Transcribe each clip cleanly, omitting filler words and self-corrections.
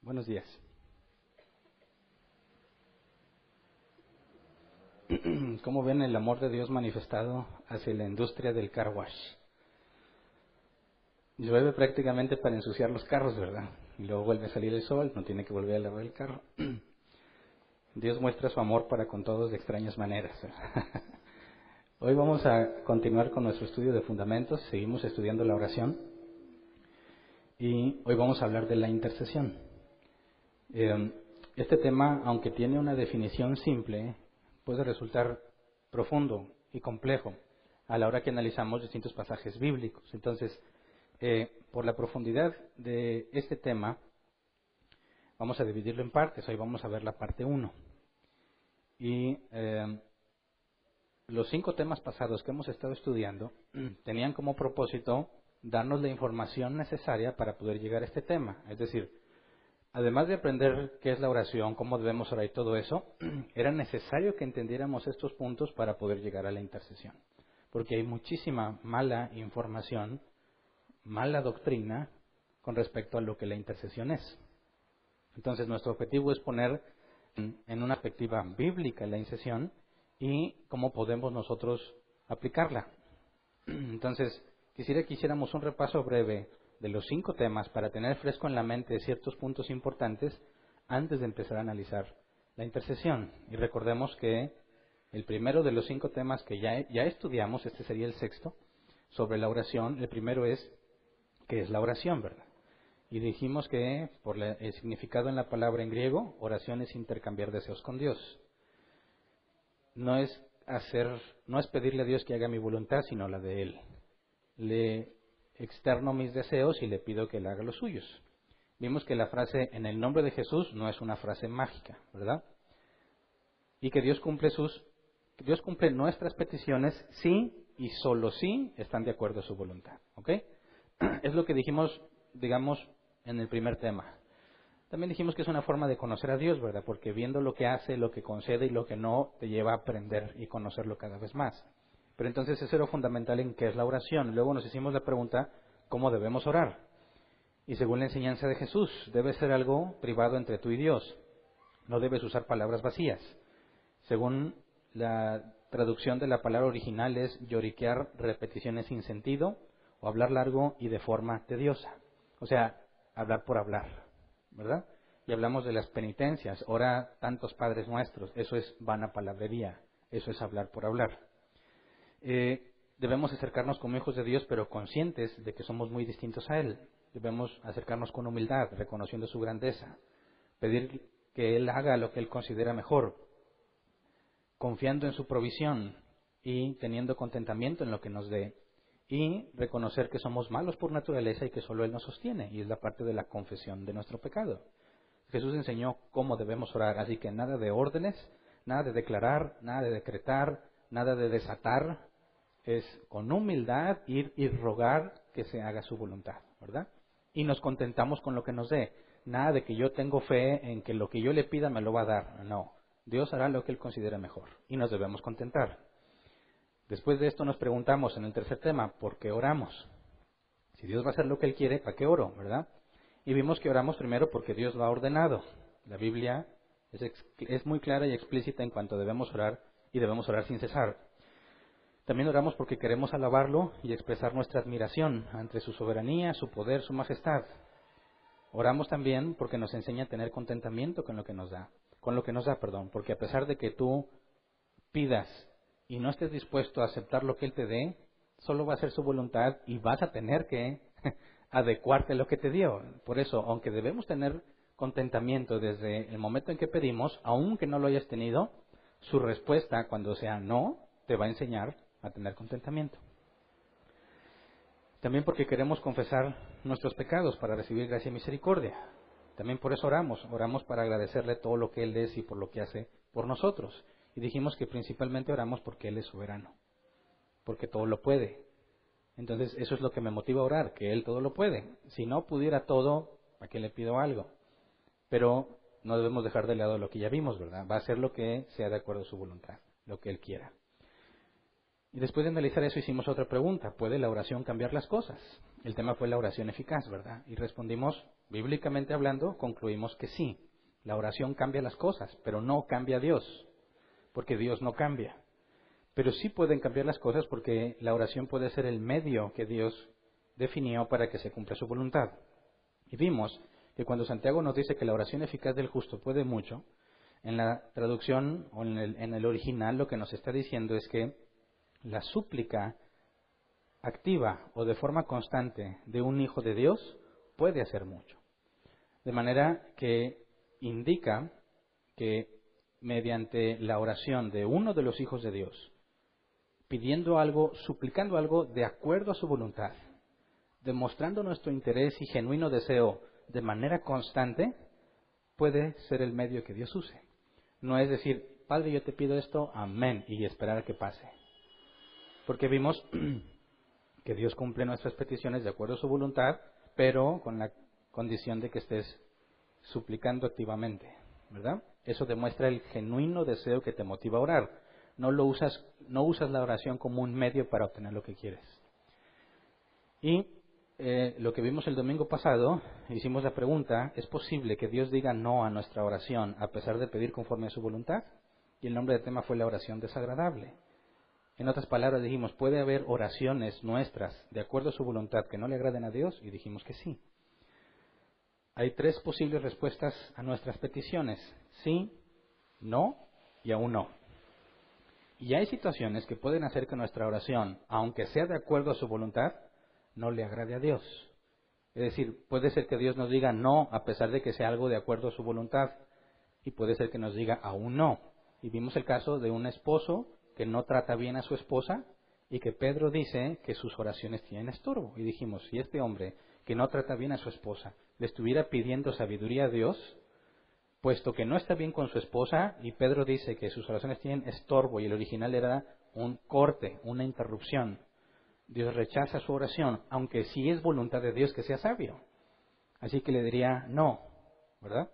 Buenos días. ¿Cómo ven el amor de Dios manifestado hacia la industria del car wash? Llueve prácticamente para ensuciar los carros, ¿verdad? Y luego vuelve a salir el sol, no tiene que volver a lavar el carro. Dios muestra su amor para con todos de extrañas maneras. Hoy vamos a continuar con nuestro estudio de fundamentos, seguimos estudiando la oración y hoy vamos a hablar de la intercesión. Este tema, aunque tiene una definición simple, puede resultar profundo y complejo a la hora que analizamos distintos pasajes bíblicos. Entonces, por la profundidad de este tema, vamos a dividirlo en partes. Hoy vamos a ver la parte 1. Y los 5 temas pasados que hemos estado estudiando tenían como propósito darnos la información necesaria para poder llegar a este tema. Es decir, además de aprender qué es la oración, cómo debemos orar y todo eso, era necesario que entendiéramos estos puntos para poder llegar a la intercesión. Porque hay muchísima mala información, mala doctrina con respecto a lo que la intercesión es. Entonces, nuestro objetivo es poner en una perspectiva bíblica la intercesión y cómo podemos nosotros aplicarla. Entonces, quisiera que hiciéramos un repaso breve de los 5 temas para tener fresco en la mente ciertos puntos importantes antes de empezar a analizar la intercesión. Y recordemos que el primero de los 5 temas que ya estudiamos, este sería el 6º, sobre la oración. El primero es, ¿qué es la oración, verdad? Y dijimos que por el significado en la palabra en griego, oración es intercambiar deseos con Dios. No es pedirle a Dios que haga mi voluntad, sino la de Él. Le externo mis deseos y le pido que Él haga los suyos. Vimos que la frase en el nombre de Jesús no es una frase mágica, ¿verdad? Y que Dios cumple nuestras peticiones sí y solo sí están de acuerdo a su voluntad, ¿ok? Es lo que dijimos, digamos, en el primer tema. También dijimos que es una forma de conocer a Dios, ¿verdad? Porque viendo lo que hace, lo que concede y lo que no, te lleva a aprender y conocerlo cada vez más. Pero entonces eso era lo fundamental en qué es la oración. Luego nos hicimos la pregunta, ¿cómo debemos orar? Y según la enseñanza de Jesús, debe ser algo privado entre tú y Dios. No debes usar palabras vacías. Según la traducción de la palabra original es lloriquear repeticiones sin sentido o hablar largo y de forma tediosa. O sea, hablar por hablar, ¿verdad? Y hablamos de las penitencias. Ora tantos Padres Nuestros. Eso es vana palabrería. Eso es hablar por hablar. Debemos acercarnos como hijos de Dios, pero conscientes de que somos muy distintos a Él. Debemos acercarnos con humildad, reconociendo su grandeza. Pedir que Él haga lo que Él considera mejor, confiando en su provisión y teniendo contentamiento en lo que nos dé. Y reconocer que somos malos por naturaleza y que solo Él nos sostiene. Y es la parte de la confesión de nuestro pecado. Jesús enseñó cómo debemos orar, así que nada de órdenes, nada de declarar, nada de decretar, nada de desatar. Es con humildad ir y rogar que se haga su voluntad, ¿verdad? Y nos contentamos con lo que nos dé. Nada de que yo tengo fe en que lo que yo le pida me lo va a dar. No, Dios hará lo que Él considere mejor y nos debemos contentar. Después de esto nos preguntamos en el tercer tema, ¿por qué oramos? Si Dios va a hacer lo que Él quiere, ¿para qué oro, verdad? Y vimos que oramos primero porque Dios lo ha ordenado. La Biblia es muy clara y explícita en cuanto debemos orar y debemos orar sin cesar. También oramos porque queremos alabarlo y expresar nuestra admiración ante su soberanía, su poder, su majestad. Oramos también porque nos enseña a tener contentamiento con lo que nos da, porque a pesar de que tú pidas y no estés dispuesto a aceptar lo que Él te dé, solo va a ser su voluntad y vas a tener que adecuarte a lo que te dio. Por eso, aunque debemos tener contentamiento desde el momento en que pedimos, aunque no lo hayas tenido, su respuesta cuando sea no, te va a enseñar a tener contentamiento. También porque queremos confesar nuestros pecados para recibir gracia y misericordia. También por eso oramos para agradecerle todo lo que Él es y por lo que hace por nosotros. Y dijimos que principalmente oramos porque Él es soberano, porque todo lo puede. Entonces eso es lo que me motiva a orar, que Él todo lo puede. Si no pudiera todo, ¿a qué le pido algo? Pero no debemos dejar de lado lo que ya vimos, ¿verdad? Va a hacer lo que sea de acuerdo a su voluntad, lo que Él quiera. Y después de analizar eso hicimos otra pregunta. ¿Puede la oración cambiar las cosas? El tema fue la oración eficaz, ¿verdad? Y respondimos, bíblicamente hablando, concluimos que sí. La oración cambia las cosas, pero no cambia a Dios, porque Dios no cambia. Pero sí pueden cambiar las cosas porque la oración puede ser el medio que Dios definió para que se cumpla su voluntad. Y vimos que cuando Santiago nos dice que la oración eficaz del justo puede mucho, en la traducción o en el original lo que nos está diciendo es que la súplica activa o de forma constante de un hijo de Dios puede hacer mucho. De manera que indica que mediante la oración de uno de los hijos de Dios, pidiendo algo, suplicando algo de acuerdo a su voluntad, demostrando nuestro interés y genuino deseo de manera constante, puede ser el medio que Dios use. No es decir, Padre, yo te pido esto, amén, y esperar a que pase. Porque vimos que Dios cumple nuestras peticiones de acuerdo a su voluntad, pero con la condición de que estés suplicando activamente, ¿verdad? Eso demuestra el genuino deseo que te motiva a orar. No usas la oración como un medio para obtener lo que quieres. Y lo que vimos el domingo pasado, hicimos la pregunta, ¿es posible que Dios diga no a nuestra oración a pesar de pedir conforme a su voluntad? Y el nombre del tema fue la oración desagradable. En otras palabras dijimos, ¿puede haber oraciones nuestras de acuerdo a su voluntad que no le agraden a Dios? Y dijimos que sí. Hay 3 posibles respuestas a nuestras peticiones, sí, no y aún no. Y hay situaciones que pueden hacer que nuestra oración, aunque sea de acuerdo a su voluntad, no le agrade a Dios. Es decir, puede ser que Dios nos diga no a pesar de que sea algo de acuerdo a su voluntad, y puede ser que nos diga aún no. Y vimos el caso de un esposo que no trata bien a su esposa y que Pedro dice que sus oraciones tienen estorbo. Y dijimos, si este hombre que no trata bien a su esposa le estuviera pidiendo sabiduría a Dios, puesto que no está bien con su esposa, y Pedro dice que sus oraciones tienen estorbo, y el original era un corte, una interrupción, Dios rechaza su oración, aunque sí es voluntad de Dios que sea sabio. Así que le diría no, ¿verdad?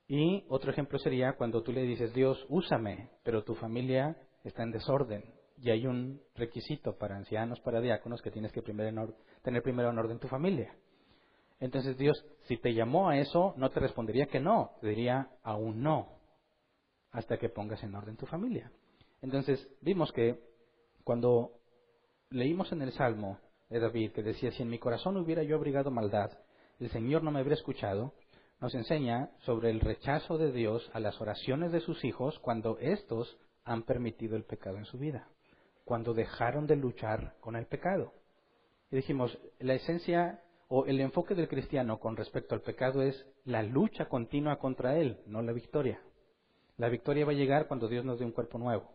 Y otro ejemplo sería cuando tú le dices, Dios, úsame, pero tu familia está en desorden y hay un requisito para ancianos, para diáconos, que tienes que tener primero en orden tu familia. Entonces Dios, si te llamó a eso, no te respondería que no, te diría aún no, hasta que pongas en orden tu familia. Entonces vimos que cuando leímos en el Salmo de David que decía, si en mi corazón hubiera yo abrigado maldad, el Señor no me habría escuchado, nos enseña sobre el rechazo de Dios a las oraciones de sus hijos cuando éstos han permitido el pecado en su vida, cuando dejaron de luchar con el pecado. Y dijimos, la esencia o el enfoque del cristiano con respecto al pecado es la lucha continua contra él, no la victoria. La victoria va a llegar cuando Dios nos dé un cuerpo nuevo.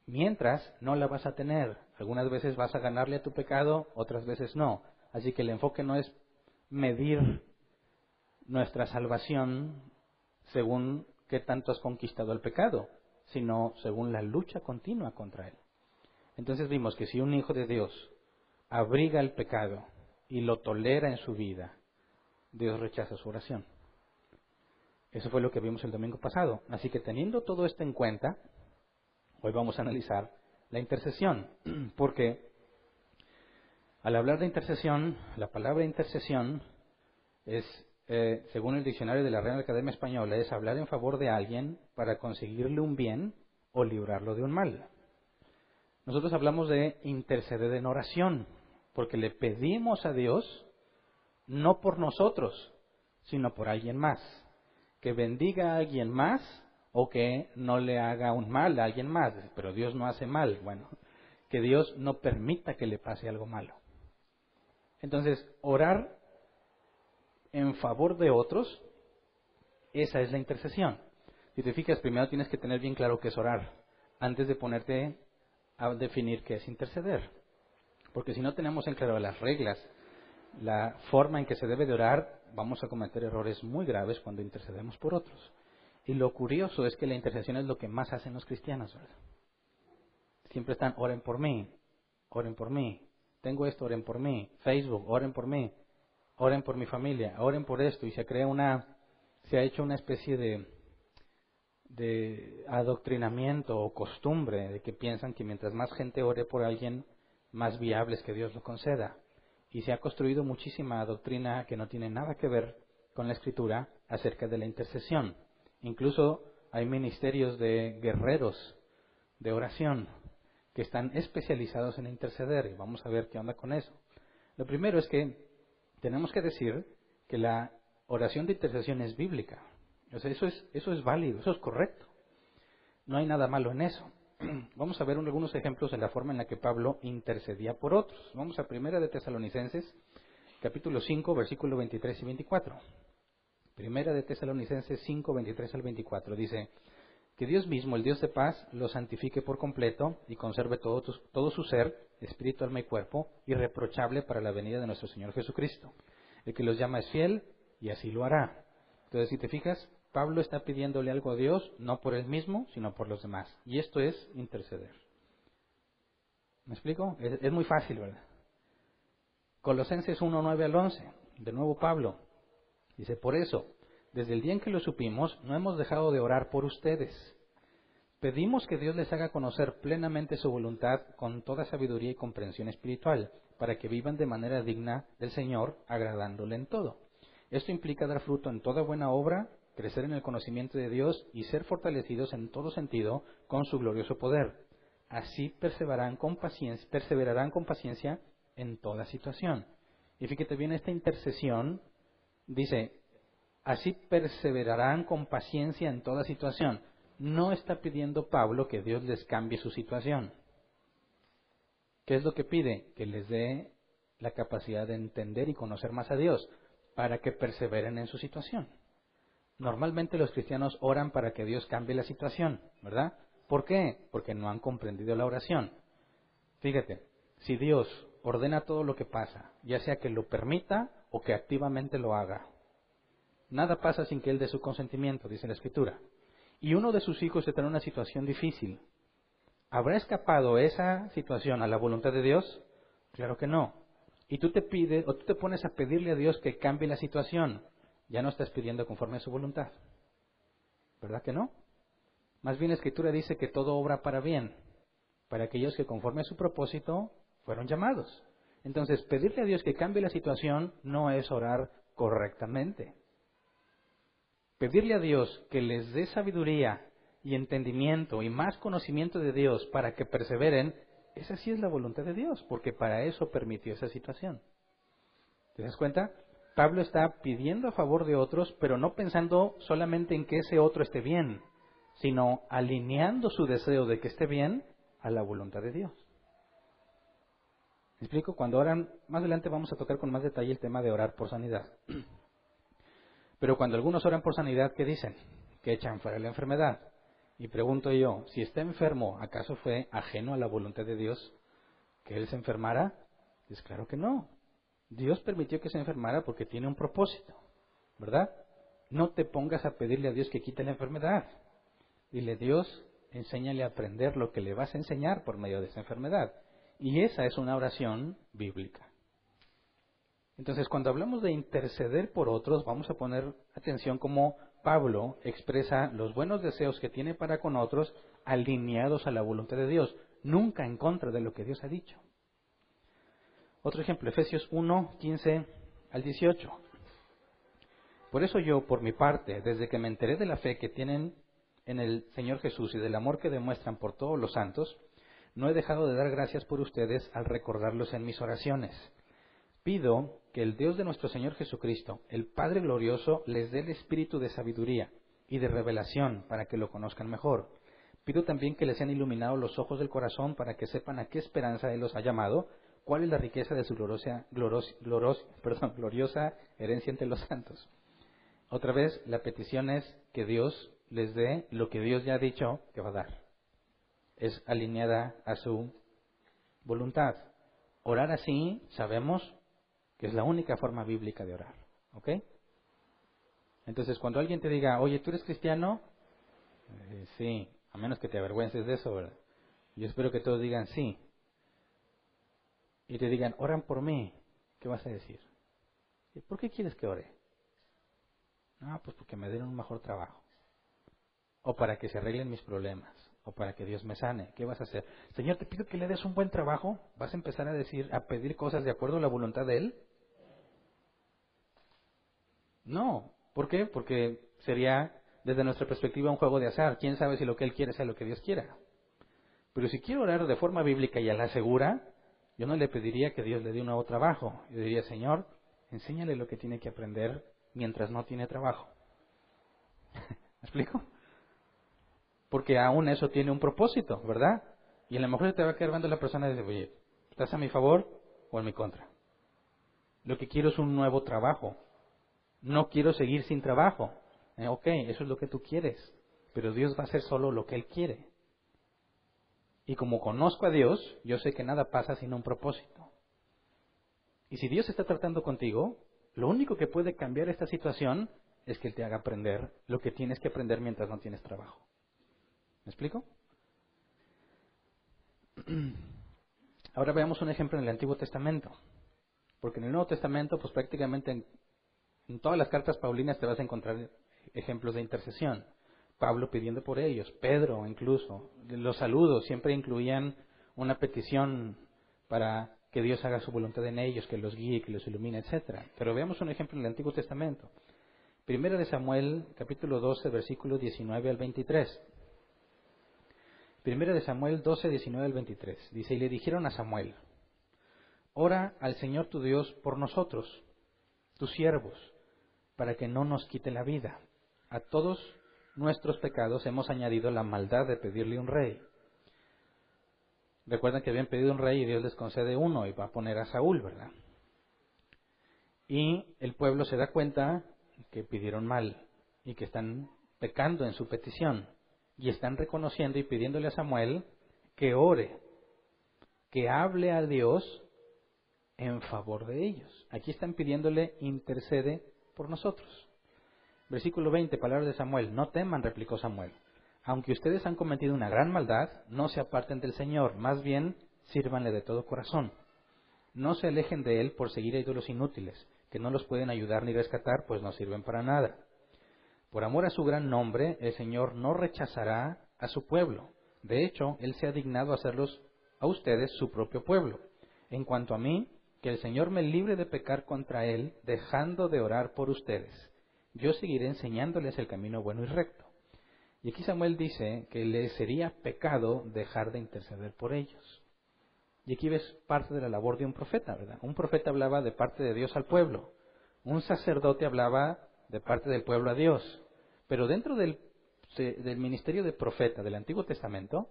Mientras, no la vas a tener. Algunas veces vas a ganarle a tu pecado, otras veces no. Así que el enfoque no es medir nuestra salvación según qué tanto has conquistado el pecado, sino según la lucha continua contra él. Entonces vimos que si un hijo de Dios abriga el pecado y lo tolera en su vida, Dios rechaza su oración. Eso fue lo que vimos el domingo pasado. Así que teniendo todo esto en cuenta, hoy vamos a analizar la intercesión, porque al hablar de intercesión, la palabra intercesión es, según el diccionario de la Real Academia Española, es hablar en favor de alguien para conseguirle un bien o librarlo de un mal. Nosotros hablamos de interceder en oración, porque le pedimos a Dios no por nosotros, sino por alguien más, que bendiga a alguien más o que no le haga un mal a alguien más. Pero Dios no hace mal. Bueno, que Dios no permita que le pase algo malo. Entonces, orar en favor de otros, esa es la intercesión. Si te fijas, primero tienes que tener bien claro qué es orar, antes de ponerte a definir qué es interceder. Porque si no tenemos en claro las reglas, la forma en que se debe de orar, vamos a cometer errores muy graves cuando intercedemos por otros. Y lo curioso es que la intercesión es lo que más hacen los cristianos, ¿verdad? Siempre están, oren por mí, tengo esto, oren por mí, Facebook, oren por mí, oren por mi familia, oren por esto, y se ha hecho una especie de adoctrinamiento o costumbre de que piensan que mientras más gente ore por alguien, más viable es que Dios lo conceda. Y se ha construido muchísima doctrina que no tiene nada que ver con la Escritura acerca de la intercesión. Incluso hay ministerios de guerreros de oración que están especializados en interceder, y vamos a ver qué onda con eso. Lo primero es que tenemos que decir que la oración de intercesión es bíblica. O sea, eso es válido, eso es correcto. No hay nada malo en eso. Vamos a ver algunos ejemplos de la forma en la que Pablo intercedía por otros. Vamos a 1 de Tesalonicenses, capítulo 5, versículo 23 y 24. 1 de Tesalonicenses 5, 23 al 24. Dice: que Dios mismo, el Dios de paz, los santifique por completo y conserve todo su ser, espíritu, alma y cuerpo, irreprochable para la venida de nuestro Señor Jesucristo. El que los llama es fiel y así lo hará. Entonces, si te fijas, Pablo está pidiéndole algo a Dios, no por él mismo, sino por los demás. Y esto es interceder. ¿Me explico? Es muy fácil, ¿verdad? Colosenses 1, 9 al 11. De nuevo Pablo dice: por eso, desde el día en que lo supimos, no hemos dejado de orar por ustedes. Pedimos que Dios les haga conocer plenamente su voluntad con toda sabiduría y comprensión espiritual, para que vivan de manera digna del Señor, agradándole en todo. Esto implica dar fruto en toda buena obra, crecer en el conocimiento de Dios y ser fortalecidos en todo sentido con su glorioso poder. Así perseverarán con paciencia en toda situación. Y fíjate bien, esta intercesión dice: así perseverarán con paciencia en toda situación. No está pidiendo Pablo que Dios les cambie su situación. ¿Qué es lo que pide? Que les dé la capacidad de entender y conocer más a Dios, para que perseveren en su situación. Normalmente los cristianos oran para que Dios cambie la situación, ¿verdad? ¿Por qué? Porque no han comprendido la oración. Fíjate, si Dios ordena todo lo que pasa, ya sea que lo permita o que activamente lo haga, nada pasa sin que Él dé su consentimiento, dice la Escritura. Y uno de sus hijos está en una situación difícil. ¿Habrá escapado esa situación a la voluntad de Dios? Claro que no. Y tú te pones a pedirle a Dios que cambie la situación. Ya no estás pidiendo conforme a su voluntad. ¿Verdad que no? Más bien la Escritura dice que todo obra para bien, para aquellos que conforme a su propósito fueron llamados. Entonces, pedirle a Dios que cambie la situación no es orar correctamente. Pedirle a Dios que les dé sabiduría y entendimiento y más conocimiento de Dios para que perseveren, esa sí es la voluntad de Dios, porque para eso permitió esa situación. ¿Te das cuenta? Pablo está pidiendo a favor de otros, pero no pensando solamente en que ese otro esté bien, sino alineando su deseo de que esté bien a la voluntad de Dios. ¿Me explico? Cuando oran, más adelante vamos a tocar con más detalle el tema de orar por sanidad. Pero cuando algunos oran por sanidad, ¿qué dicen? Que echan fuera la enfermedad. Y pregunto yo, si está enfermo, ¿acaso fue ajeno a la voluntad de Dios que él se enfermara? Pues claro que no. Dios permitió que se enfermara porque tiene un propósito, ¿verdad? No te pongas a pedirle a Dios que quite la enfermedad. Dile: Dios, enséñale a aprender lo que le vas a enseñar por medio de esa enfermedad. Y esa es una oración bíblica. Entonces, cuando hablamos de interceder por otros, vamos a poner atención cómo Pablo expresa los buenos deseos que tiene para con otros alineados a la voluntad de Dios, nunca en contra de lo que Dios ha dicho. Otro ejemplo, Efesios 1, 15 al 18. Por eso yo, por mi parte, desde que me enteré de la fe que tienen en el Señor Jesús y del amor que demuestran por todos los santos, no he dejado de dar gracias por ustedes al recordarlos en mis oraciones. Pido que el Dios de nuestro Señor Jesucristo, el Padre glorioso, les dé el espíritu de sabiduría y de revelación para que lo conozcan mejor. Pido también que les sean iluminados los ojos del corazón para que sepan a qué esperanza Él los ha llamado, cuál es la riqueza de su gloriosa herencia entre los santos. Otra vez, la petición es que Dios les dé lo que Dios ya ha dicho que va a dar. Es alineada a su voluntad. Orar así, sabemos que es la única forma bíblica de orar. ¿Ok? Entonces, cuando alguien te diga: oye, ¿tú eres cristiano? Sí, a menos que te avergüences de eso, ¿verdad? Yo espero que todos digan sí. Y te digan: oran por mí. ¿Qué vas a decir? ¿Por qué quieres que ore? No, pues porque me den un mejor trabajo. o para que se arreglen mis problemas, o para que Dios me sane. ¿Qué vas a hacer? Señor, te pido que le des un buen trabajo. ¿Vas a empezar a pedir cosas de acuerdo a la voluntad de Él? No. ¿Por qué? Porque sería, desde nuestra perspectiva, un juego de azar. ¿Quién sabe si lo que Él quiere sea lo que Dios quiera? Pero si quiero orar de forma bíblica y a la segura, yo no le pediría que Dios le dé un nuevo trabajo. Yo diría, Señor, enséñale lo que tiene que aprender mientras no tiene trabajo. ¿Me explico? Porque aún eso tiene un propósito, ¿verdad? Y a lo mejor te va a quedar viendo la persona y dice, oye, ¿estás a mi favor o en mi contra? Lo que quiero es un nuevo trabajo. No quiero seguir sin trabajo. Ok, eso es lo que tú quieres. Pero Dios va a hacer solo lo que Él quiere. Y como conozco a Dios, yo sé que nada pasa sin un propósito. Y si Dios está tratando contigo, lo único que puede cambiar esta situación es que Él te haga aprender lo que tienes que aprender mientras no tienes trabajo. ¿Me explico? Ahora veamos un ejemplo en el Antiguo Testamento. Porque en el Nuevo Testamento, pues prácticamente en todas las cartas paulinas te vas a encontrar ejemplos de intercesión. Pablo pidiendo por ellos, Pedro incluso. Los saludos siempre incluían una petición para que Dios haga su voluntad en ellos, que los guíe, que los ilumine, etcétera. Pero veamos un ejemplo en el Antiguo Testamento. Primera de Samuel, capítulo 12, versículos 19 al 23. Primera de Samuel 12, 19 al 23. Dice, y le dijeron a Samuel, ora al Señor tu Dios por nosotros, tus siervos, para que no nos quite la vida. A todos nuestros pecados hemos añadido la maldad de pedirle un rey. Recuerdan que habían pedido un rey y Dios les concede uno y va a poner a Saúl, ¿verdad? Y el pueblo se da cuenta que pidieron mal y que están pecando en su petición. Y están reconociendo y pidiéndole a Samuel que ore, que hable a Dios en favor de ellos. Aquí están pidiéndole intercede por nosotros. Versículo 20, palabras de Samuel. No teman, replicó Samuel. Aunque ustedes han cometido una gran maldad, no se aparten del Señor, más bien sírvanle de todo corazón. No se alejen de Él por seguir a ídolos inútiles, que no los pueden ayudar ni rescatar, pues no sirven para nada. Por amor a su gran nombre, el Señor no rechazará a su pueblo. De hecho, Él se ha dignado a hacerlos a ustedes su propio pueblo. En cuanto a mí, que el Señor me libre de pecar contra Él, dejando de orar por ustedes. Yo seguiré enseñándoles el camino bueno y recto. Y aquí Samuel dice que les sería pecado dejar de interceder por ellos. Y aquí ves parte de la labor de un profeta, ¿verdad? Un profeta hablaba de parte de Dios al pueblo. Un sacerdote hablaba de parte del pueblo a Dios. Pero dentro del ministerio de profeta del Antiguo Testamento,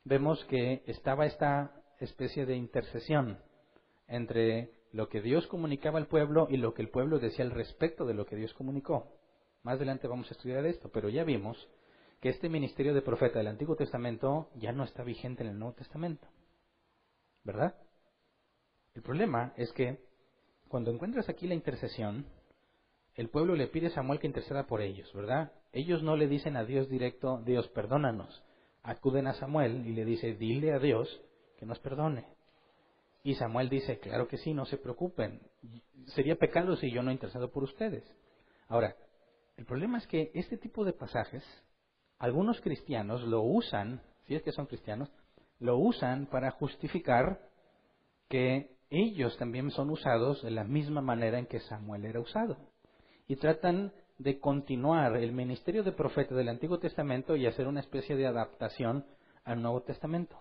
vemos que estaba esta especie de intercesión entre lo que Dios comunicaba al pueblo y lo que el pueblo decía al respecto de lo que Dios comunicó. Más adelante vamos a estudiar esto, pero ya vimos que este ministerio de profeta del Antiguo Testamento ya no está vigente en el Nuevo Testamento. ¿Verdad? El problema es que cuando encuentras aquí la intercesión, el pueblo le pide a Samuel que interceda por ellos, ¿verdad? Ellos no le dicen a Dios directo, Dios, perdónanos. Acuden a Samuel y le dice, dile a Dios que nos perdone. Y Samuel dice, claro que sí, no se preocupen. Sería pecado si yo no intercedo por ustedes. Ahora, el problema es que este tipo de pasajes, algunos cristianos lo usan, si es que son cristianos, lo usan para justificar que ellos también son usados de la misma manera en que Samuel era usado. Y tratan de continuar el ministerio de profeta del Antiguo Testamento y hacer una especie de adaptación al Nuevo Testamento.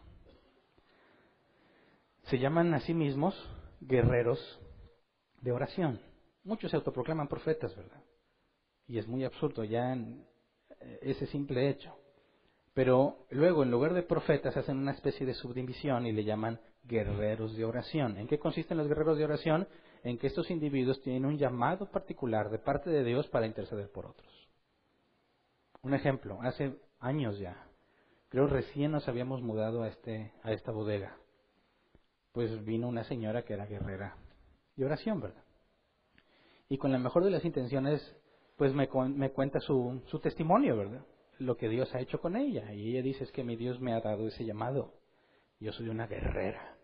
Se llaman a sí mismos guerreros de oración. Muchos se autoproclaman profetas, ¿verdad? Y es muy absurdo ya en ese simple hecho. Pero luego, en lugar de profetas, hacen una especie de subdivisión y le llaman guerreros de oración. ¿En qué consisten los guerreros de oración? En que estos individuos tienen un llamado particular de parte de Dios para interceder por otros. Un ejemplo, hace años ya, creo recién nos habíamos mudado a esta bodega. Pues vino una señora que era guerrera de oración, ¿verdad? Y con la mejor de las intenciones, pues me cuenta su testimonio, ¿verdad? Lo que Dios ha hecho con ella. Y ella dice, es que mi Dios me ha dado ese llamado. Yo soy una guerrera.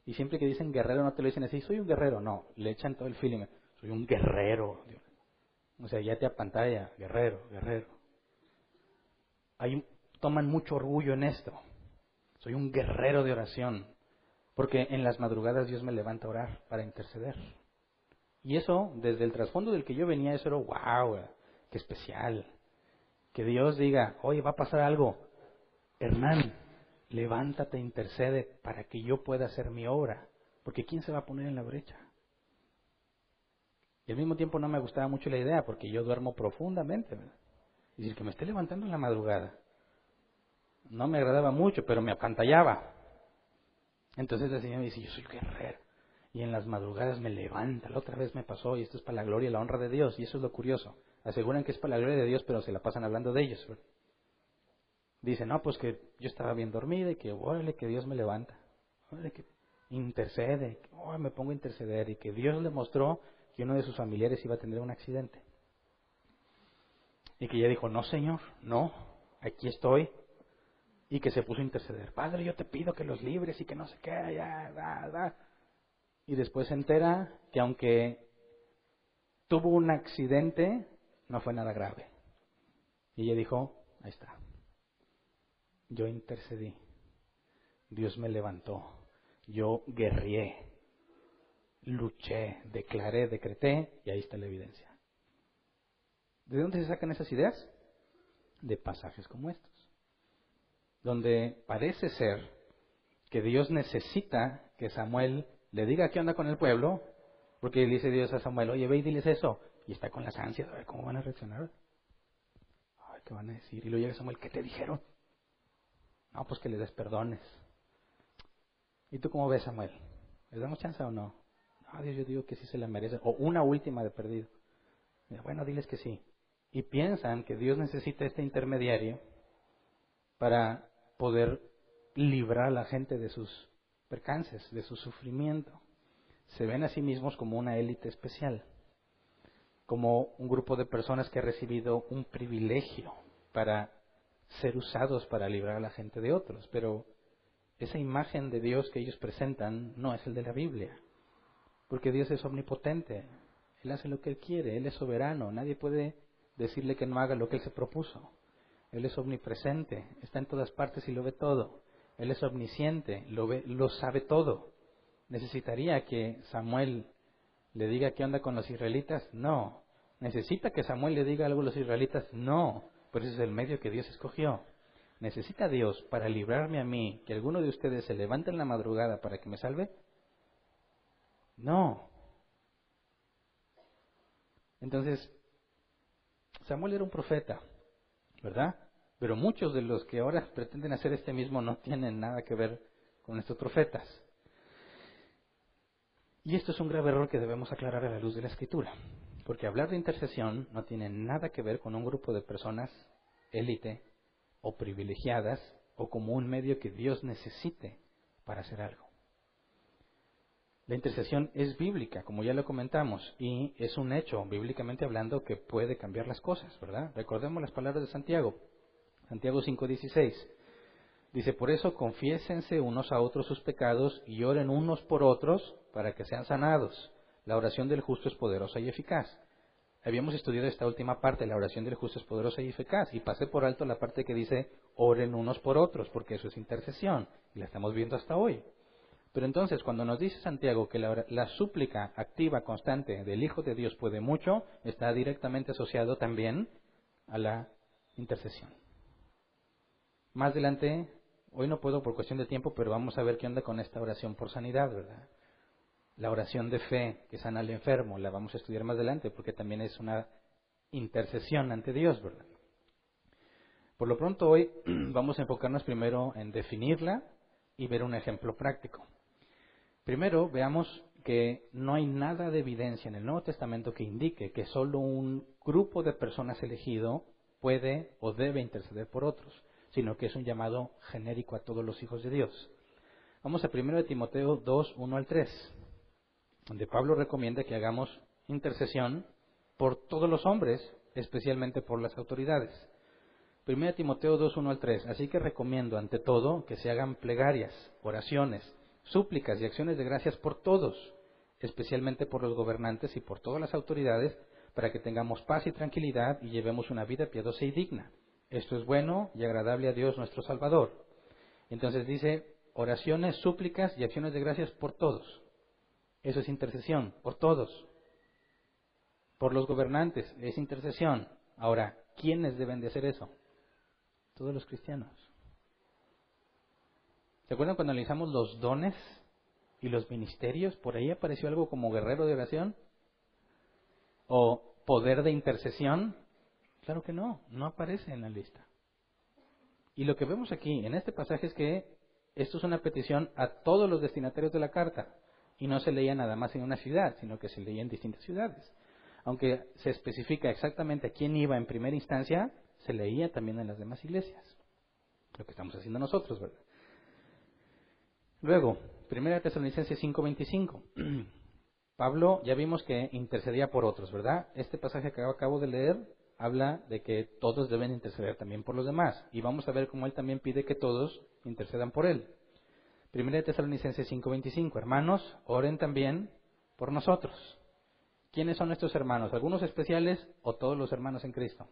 Y siempre que dicen guerrero no te lo dicen así, soy un guerrero. No, le echan todo el feeling. Soy un guerrero. O sea, ya te apantalla, guerrero, guerrero. toman mucho orgullo en esto. Soy un guerrero de oración, porque en las madrugadas Dios me levanta a orar para interceder. Y eso, desde el trasfondo del que yo venía, eso era wow, qué especial. Que Dios diga, oye, va a pasar algo. Hernán, levántate, intercede para que yo pueda hacer mi obra. Porque ¿quién se va a poner en la brecha? Y al mismo tiempo no me gustaba mucho la idea, porque yo duermo profundamente, ¿verdad? Y decir que me esté levantando en la madrugada no me agradaba mucho, pero me apantallaba. Entonces el Señor me dice, yo soy guerrero. Y en las madrugadas me levanta. La otra vez me pasó, y esto es para la gloria y la honra de Dios. Y eso es lo curioso. Aseguran que es para la gloria de Dios, pero se la pasan hablando de ellos, ¿verdad? Dicen, no, pues que yo estaba bien dormida y que, órale, que Dios me levanta. Órale, que intercede. Oh, me pongo a interceder. Y que Dios le mostró que uno de sus familiares iba a tener un accidente. Y que ella dijo, no, Señor, no, aquí estoy. Y que se puso a interceder. Padre, yo te pido que los libres y que no sé qué, ya. Y después se entera que aunque tuvo un accidente, no fue nada grave. Y ella dijo, ahí está. Yo intercedí. Dios me levantó. Yo guerrié. Luché, declaré, decreté, y ahí está la evidencia. ¿De dónde se sacan esas ideas? De pasajes como estos, donde parece ser que Dios necesita que Samuel le diga qué onda con el pueblo, porque le dice Dios a Samuel, oye, ve y diles eso, y está con las ansias, a ver cómo van a reaccionar. Ay, ¿qué van a decir? Y luego llega Samuel, ¿qué te dijeron? No, pues que le des perdones. ¿Y tú cómo ves, Samuel? ¿Les damos chance o no? No, Dios, yo digo que sí se la merece, o una última de perdido. Bueno, diles que sí. Y piensan que Dios necesita este intermediario para poder librar a la gente de sus percances, de su sufrimiento. Se ven a sí mismos como una élite especial, como un grupo de personas que ha recibido un privilegio para ser usados para librar a la gente de otros. Pero esa imagen de Dios que ellos presentan no es el de la Biblia, porque Dios es omnipotente. Él hace lo que Él quiere, Él es soberano, nadie puede decirle que no haga lo que Él se propuso. Él es omnipresente, está en todas partes y lo ve todo. Él es omnisciente, lo sabe todo. ¿Necesitaría que Samuel le diga qué onda con los israelitas? No. ¿Necesita que Samuel le diga algo a los israelitas? No. Pero ese es el medio que Dios escogió. ¿Necesita Dios para librarme a mí que alguno de ustedes se levante en la madrugada para que me salve? No. Entonces, Samuel era un profeta, ¿verdad? Pero muchos de los que ahora pretenden hacer este mismo no tienen nada que ver con estos profetas. Y esto es un grave error que debemos aclarar a la luz de la Escritura, porque hablar de intercesión no tiene nada que ver con un grupo de personas élite o privilegiadas o como un medio que Dios necesite para hacer algo. La intercesión es bíblica, como ya lo comentamos, y es un hecho, bíblicamente hablando, que puede cambiar las cosas, ¿verdad? Recordemos las palabras de Santiago. Santiago 5:16. Dice, por eso confiésense unos a otros sus pecados y oren unos por otros para que sean sanados. La oración del justo es poderosa y eficaz. Habíamos estudiado esta última parte, la oración del justo es poderosa y eficaz, y pasé por alto la parte que dice, oren unos por otros, porque eso es intercesión, y la estamos viendo hasta hoy. Pero entonces, cuando nos dice Santiago que la súplica activa, constante del Hijo de Dios puede mucho, está directamente asociado también a la intercesión. Más adelante, hoy no puedo por cuestión de tiempo, pero vamos a ver qué onda con esta oración por sanidad, ¿verdad? La oración de fe que sana al enfermo, la vamos a estudiar más adelante, porque también es una intercesión ante Dios, ¿verdad? Por lo pronto hoy vamos a enfocarnos primero en definirla y ver un ejemplo práctico. Primero, veamos que no hay nada de evidencia en el Nuevo Testamento que indique que solo un grupo de personas elegido puede o debe interceder por otros, sino que es un llamado genérico a todos los hijos de Dios. Vamos a 1 Timoteo 2, 1 al 3, donde Pablo recomienda que hagamos intercesión por todos los hombres, especialmente por las autoridades. 1 Timoteo 2, 1 al 3, así que recomiendo ante todo que se hagan plegarias, oraciones, súplicas y acciones de gracias por todos, especialmente por los gobernantes y por todas las autoridades, para que tengamos paz y tranquilidad y llevemos una vida piadosa y digna, Esto es bueno y agradable a Dios nuestro Salvador. Entonces dice, oraciones, súplicas y acciones de gracias por todos. Eso es intercesión, por todos. Por los gobernantes, es intercesión. Ahora, ¿quiénes deben de hacer eso? Todos los cristianos. ¿Se acuerdan cuando analizamos los dones y los ministerios? Por ahí apareció algo como guerrero de oración o poder de intercesión. Claro que no, no aparece en la lista. Y lo que vemos aquí en este pasaje es que esto es una petición a todos los destinatarios de la carta. Y no se leía nada más en una ciudad, sino que se leía en distintas ciudades. Aunque se especifica exactamente a quién iba en primera instancia, se leía también en las demás iglesias. Lo que estamos haciendo nosotros, ¿verdad? Luego, 1 Tesalonicenses 5:25. Pablo, ya vimos que intercedía por otros, ¿verdad? Este pasaje que acabo de leer habla de que todos deben interceder también por los demás. Y vamos a ver cómo él también pide que todos intercedan por él. 1 Tesalonicenses 5:25. Hermanos, oren también por nosotros. ¿Quiénes son estos hermanos? ¿Algunos especiales o todos los hermanos en Cristo?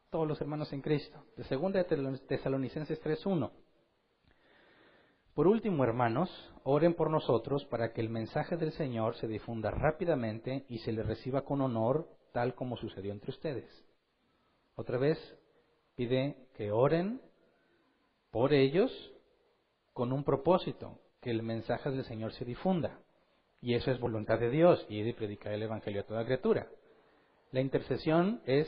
Todos los hermanos en Cristo. De 2 Tesalonicenses 3:1. Por último, hermanos, oren por nosotros para que el mensaje del Señor se difunda rápidamente y se le reciba con honor, tal como sucedió entre ustedes. Otra vez, pide que oren por ellos con un propósito, que el mensaje del Señor se difunda. Y eso es voluntad de Dios, y de predicar el Evangelio a toda criatura. La intercesión es,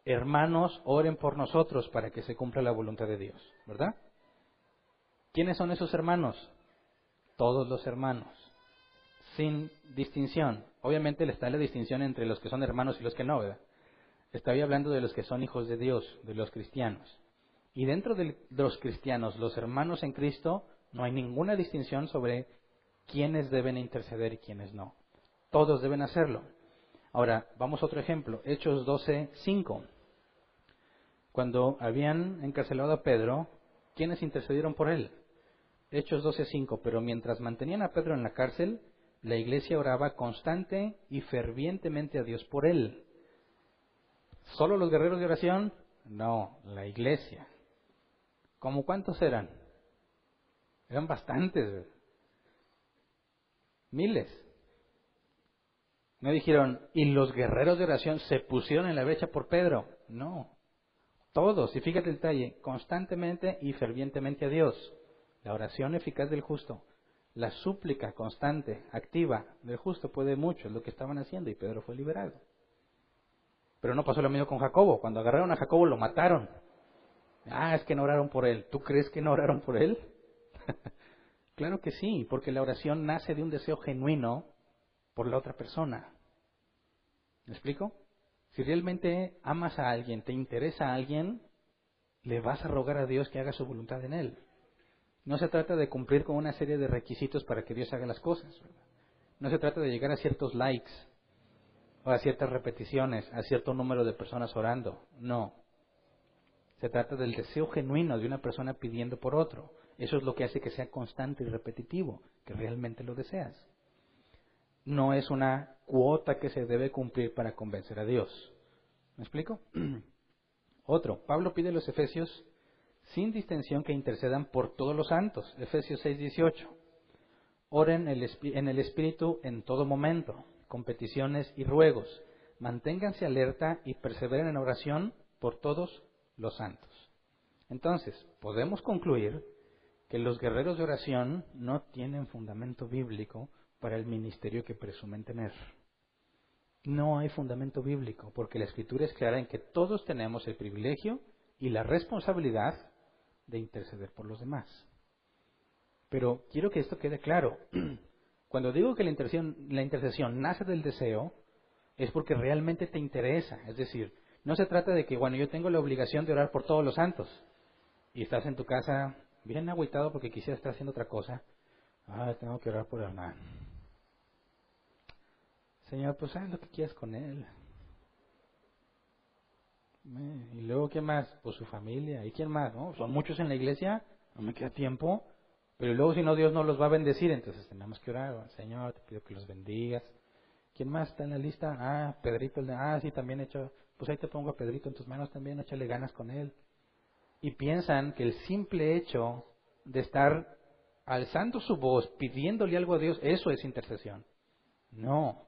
hermanos, oren por nosotros para que se cumpla la voluntad de Dios, ¿verdad? ¿Quiénes son esos hermanos? Todos los hermanos, sin distinción. Obviamente está la distinción entre los que son hermanos y los que no, ¿verdad? Estoy hablando de los que son hijos de Dios, de los cristianos. Y dentro de los cristianos, los hermanos en Cristo, no hay ninguna distinción sobre quiénes deben interceder y quiénes no. Todos deben hacerlo. Ahora, vamos a otro ejemplo. Hechos 12:5. Cuando habían encarcelado a Pedro, ¿quiénes intercedieron por él? Hechos 12:5. Pero mientras mantenían a Pedro en la cárcel, la iglesia oraba constante y fervientemente a Dios por él. ¿Solo los guerreros de oración? No, la iglesia. ¿Cómo cuántos eran? Eran bastantes, ¿verdad? Miles. No dijeron, y los guerreros de oración se pusieron en la brecha por Pedro. No, todos. Y fíjate el detalle, constantemente y fervientemente a Dios. La oración eficaz del justo, la súplica constante, activa del justo puede mucho, es lo que estaban haciendo y Pedro fue liberado. Pero no pasó lo mismo con Jacobo. Cuando agarraron a Jacobo lo mataron. Es que no oraron por él. ¿Tú crees que no oraron por él? Claro que sí, porque la oración nace de un deseo genuino por la otra persona. ¿Me explico? Si realmente amas a alguien, te interesa a alguien, le vas a rogar a Dios que haga su voluntad en él. No se trata de cumplir con una serie de requisitos para que Dios haga las cosas, ¿verdad? No se trata de llegar a ciertos likes, o a ciertas repeticiones, a cierto número de personas orando. No. Se trata del deseo genuino de una persona pidiendo por otro. Eso es lo que hace que sea constante y repetitivo, que realmente lo deseas. No es una cuota que se debe cumplir para convencer a Dios. ¿Me explico? Otro, Pablo pide a los efesios sin distinción que intercedan por todos los santos. Efesios 6:18. Oren en el Espíritu en todo momento, con peticiones y ruegos. Manténganse alerta y perseveren en oración por todos los santos. Entonces, podemos concluir que los guerreros de oración no tienen fundamento bíblico para el ministerio que presumen tener. No hay fundamento bíblico, porque la Escritura es clara en que todos tenemos el privilegio y la responsabilidad de interceder por los demás. Pero quiero que esto quede claro. Cuando digo que la intercesión nace del deseo, es porque realmente te interesa. Es decir, no se trata de que, yo tengo la obligación de orar por todos los santos, y estás en tu casa bien agüitado porque quisiera estar haciendo otra cosa. Tengo que orar por el hermano. Señor, pues haz lo que quieras con él. Y luego, ¿qué más? Pues su familia. ¿Y quién más? ¿No? Son muchos en la iglesia, no me queda tiempo. Pero luego, si no, Dios no los va a bendecir. Entonces tenemos que orar. Señor, te pido que los bendigas. ¿Quién más está en la lista? Pedrito. Sí, también he hecho pues ahí te pongo a Pedrito en tus manos también, échale ganas con él. Y piensan que el simple hecho de estar alzando su voz, pidiéndole algo a Dios, eso es intercesión. No.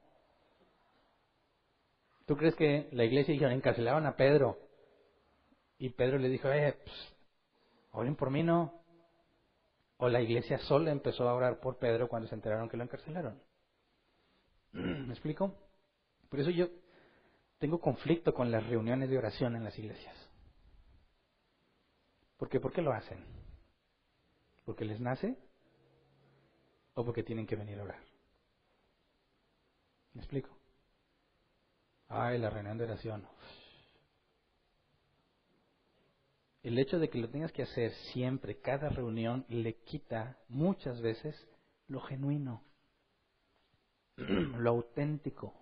¿Tú crees que la iglesia dijeron, encarcelaron a Pedro? Y Pedro le dijo, oren por mí, ¿no? O la iglesia sola empezó a orar por Pedro cuando se enteraron que lo encarcelaron. ¿Me explico? Por eso yo tengo conflicto con las reuniones de oración en las iglesias. ¿Por qué? ¿Por qué lo hacen? ¿Porque les nace? ¿O porque tienen que venir a orar? ¿Me explico? Ay, la reunión de oración. El hecho de que lo tengas que hacer siempre, cada reunión, le quita muchas veces lo genuino, lo auténtico.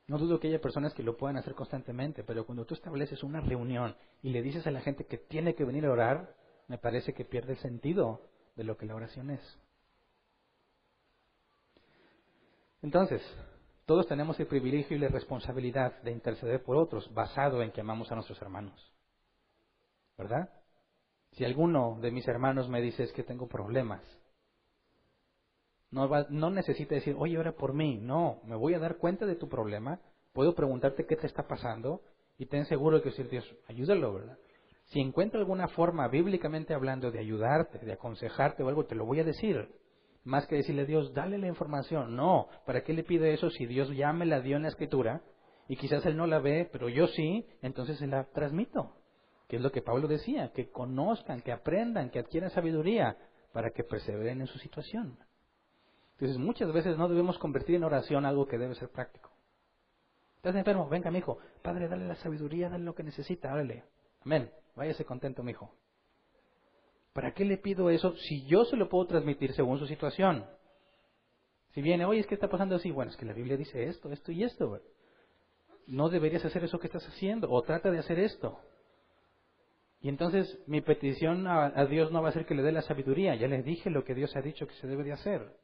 No dudo que haya personas que lo puedan hacer constantemente, pero cuando tú estableces una reunión y le dices a la gente que tiene que venir a orar, me parece que pierde el sentido de lo que la oración es. Entonces, todos tenemos el privilegio y la responsabilidad de interceder por otros, basado en que amamos a nuestros hermanos. ¿Verdad? Si alguno de mis hermanos me dice es que tengo problemas, no necesita decir, oye, ora por mí. No, me voy a dar cuenta de tu problema, puedo preguntarte qué te está pasando y ten seguro de que decir, Dios, ayúdalo, ¿verdad? Si encuentro alguna forma, bíblicamente hablando, de ayudarte, de aconsejarte o algo, te lo voy a decir. Más que decirle a Dios, dale la información. No, ¿para qué le pide eso si Dios ya me la dio en la Escritura y quizás Él no la ve, pero yo sí, entonces se la transmito? Que es lo que Pablo decía, que conozcan, que aprendan, que adquieran sabiduría para que perseveren en su situación. Entonces muchas veces no debemos convertir en oración algo que debe ser práctico. ¿Estás enfermo? Venga, mijo. Padre, dale la sabiduría, dale lo que necesita, dale. Amén. Váyase contento, mijo. ¿Para qué le pido eso si yo se lo puedo transmitir según su situación? Si viene, oye, es que está pasando así. Bueno, es que la Biblia dice esto, esto y esto. ¿Verdad? No deberías hacer eso que estás haciendo, o trata de hacer esto. Y entonces mi petición a Dios no va a ser que le dé la sabiduría. Ya les dije lo que Dios ha dicho que se debe de hacer.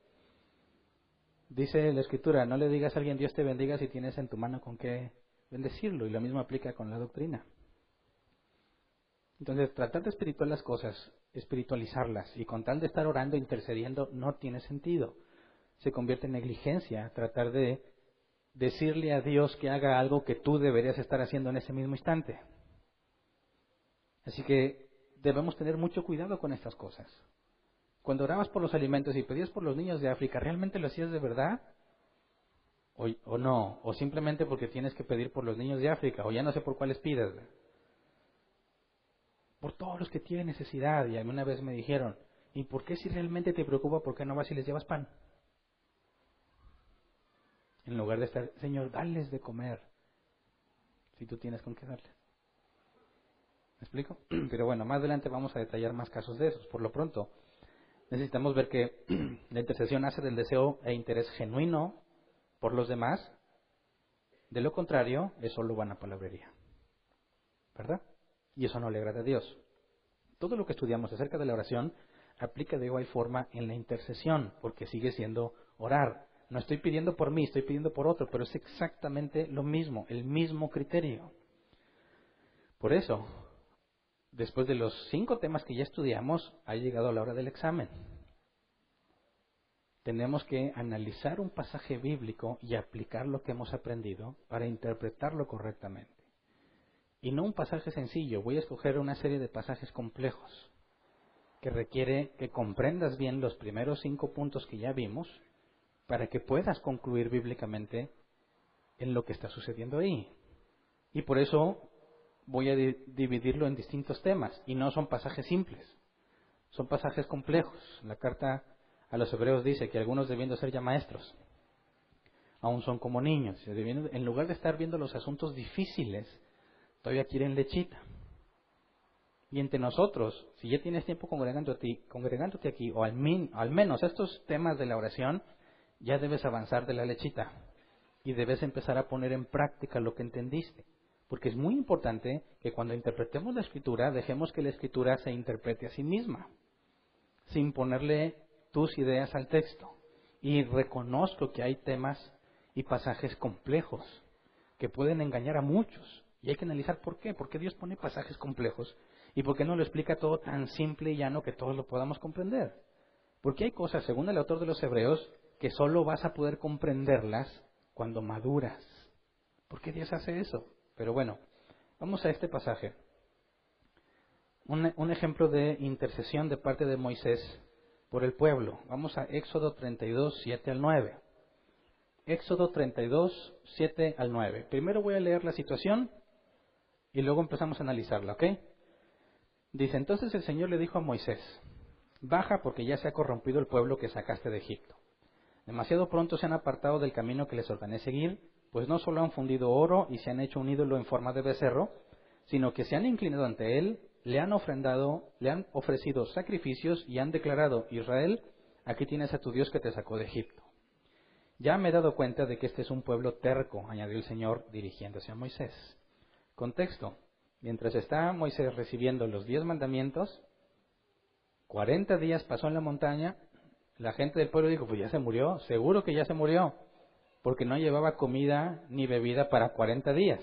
Dice la Escritura, no le digas a alguien Dios te bendiga si tienes en tu mano con qué bendecirlo. Y lo mismo aplica con la doctrina. Entonces, tratar de espiritual las cosas, espiritualizarlas, y con tal de estar orando, intercediendo, no tiene sentido. Se convierte en negligencia tratar de decirle a Dios que haga algo que tú deberías estar haciendo en ese mismo instante. Así que debemos tener mucho cuidado con estas cosas. Cuando orabas por los alimentos y pedías por los niños de África, ¿realmente lo hacías de verdad? ¿O no? ¿O simplemente porque tienes que pedir por los niños de África? ¿O ya no sé por cuáles pides? Por todos los que tienen necesidad. Y a mí una vez me dijeron, ¿y por qué si realmente te preocupa, por qué no vas y les llevas pan? En lugar de estar, Señor, dales de comer, si tú tienes con qué darles. ¿Me explico? Pero bueno, más adelante vamos a detallar más casos de esos. Por lo pronto, necesitamos ver que la intercesión nace del deseo e interés genuino por los demás. De lo contrario, es solo vana palabrería. ¿Verdad? Y eso no le agrada a Dios. Todo lo que estudiamos acerca de la oración aplica de igual forma en la intercesión, porque sigue siendo orar. No estoy pidiendo por mí, estoy pidiendo por otro, pero es exactamente lo mismo, el mismo criterio. Por eso, después de los 5 temas que ya estudiamos, ha llegado la hora del examen. Tenemos que analizar un pasaje bíblico y aplicar lo que hemos aprendido para interpretarlo correctamente. Y no un pasaje sencillo, voy a escoger una serie de pasajes complejos que requiere que comprendas bien los primeros 5 puntos que ya vimos para que puedas concluir bíblicamente en lo que está sucediendo ahí. Y por eso voy a dividirlo en distintos temas, y no son pasajes simples, son pasajes complejos. La carta a los hebreos dice que algunos, debiendo ser ya maestros, aún son como niños. En lugar de estar viendo los asuntos difíciles, todavía quieren lechita. Y entre nosotros, si ya tienes tiempo congregándote aquí, o al menos estos temas de la oración, ya debes avanzar de la lechita y debes empezar a poner en práctica lo que entendiste. Porque es muy importante que cuando interpretemos la Escritura, dejemos que la Escritura se interprete a sí misma, sin ponerle tus ideas al texto. Y reconozco que hay temas y pasajes complejos que pueden engañar a muchos. Y hay que analizar por qué. ¿Por qué Dios pone pasajes complejos? ¿Y por qué no lo explica todo tan simple y llano que todos lo podamos comprender? Porque hay cosas, según el autor de los Hebreos, que solo vas a poder comprenderlas cuando maduras. ¿Por qué Dios hace eso? Pero bueno, vamos a este pasaje. Un ejemplo de intercesión de parte de Moisés por el pueblo. Vamos a Éxodo 32, 7 al 9. Éxodo 32, 7 al 9. Primero voy a leer la situación y luego empezamos a analizarla, ¿ok? Dice, entonces el Señor le dijo a Moisés, baja porque ya se ha corrompido el pueblo que sacaste de Egipto. Demasiado pronto se han apartado del camino que les ordené seguir, pues no solo han fundido oro y se han hecho un ídolo en forma de becerro, sino que se han inclinado ante él, le han ofrecido sacrificios y han declarado, Israel, aquí tienes a tu Dios que te sacó de Egipto. Ya me he dado cuenta de que este es un pueblo terco, añadió el Señor dirigiéndose a Moisés. Contexto, mientras está Moisés recibiendo los 10 mandamientos, 40 días pasó en la montaña, la gente del pueblo dijo, pues ya se murió, seguro que ya se murió, porque no llevaba comida ni bebida para 40 días.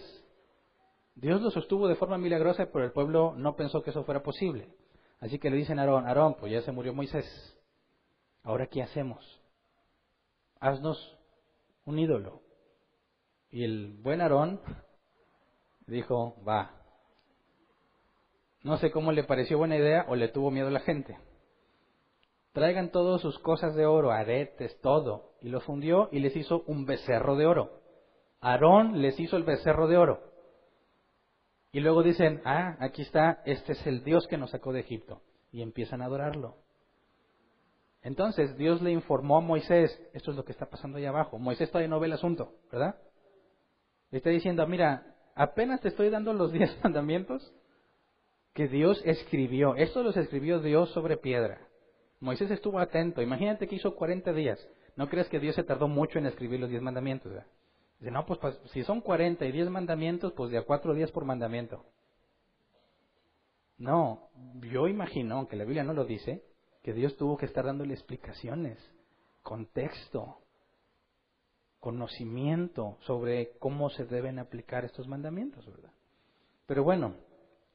Dios lo sostuvo de forma milagrosa, pero el pueblo no pensó que eso fuera posible. Así que le dicen a Aarón, Aarón, pues ya se murió Moisés, ¿ahora qué hacemos? Haznos un ídolo. Y el buen Aarón dijo, va. No sé cómo le pareció buena idea o le tuvo miedo a la gente. Traigan todas sus cosas de oro, aretes, todo. Y lo fundió y les hizo un becerro de oro. Aarón les hizo el becerro de oro. Y luego dicen, aquí está, este es el Dios que nos sacó de Egipto. Y empiezan a adorarlo. Entonces Dios le informó a Moisés, esto es lo que está pasando allá abajo. Moisés todavía no ve el asunto, ¿verdad? Le está diciendo, mira, apenas te estoy dando los 10 mandamientos que Dios escribió. Esto los escribió Dios sobre piedra. Moisés estuvo atento. Imagínate que hizo 40 días. ¿No crees que Dios se tardó mucho en escribir los 10 mandamientos? ¿Verdad? Dice, no, pues si son 40 y 10 mandamientos, pues de a 4 días por mandamiento. No, yo imagino, aunque la Biblia no lo dice, que Dios tuvo que estar dándole explicaciones, contexto, conocimiento sobre cómo se deben aplicar estos mandamientos, ¿verdad? Pero bueno,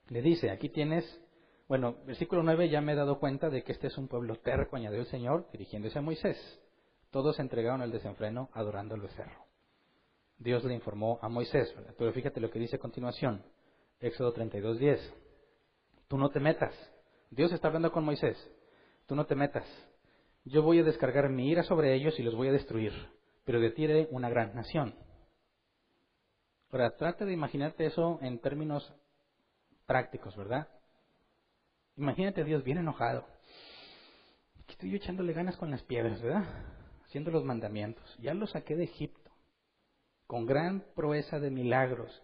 le dice, aquí tienes, versículo 9, ya me he dado cuenta de que este es un pueblo terco, añadió el Señor, dirigiéndose a Moisés. Todos se entregaron al desenfreno adorando al becerro. Dios le informó a Moisés, ¿verdad? Pero fíjate lo que dice a continuación, Éxodo 32, 10. Tú no te metas. Dios está hablando con Moisés. Tú no te metas. Yo voy a descargar mi ira sobre ellos y los voy a destruir, pero de ti haré una gran nación. Ahora, trata de imaginarte eso en términos prácticos, ¿verdad? Imagínate a Dios bien enojado. Aquí estoy yo echándole ganas con las piedras, ¿verdad? Haciendo los mandamientos. Ya los saqué de Egipto, con gran proeza de milagros.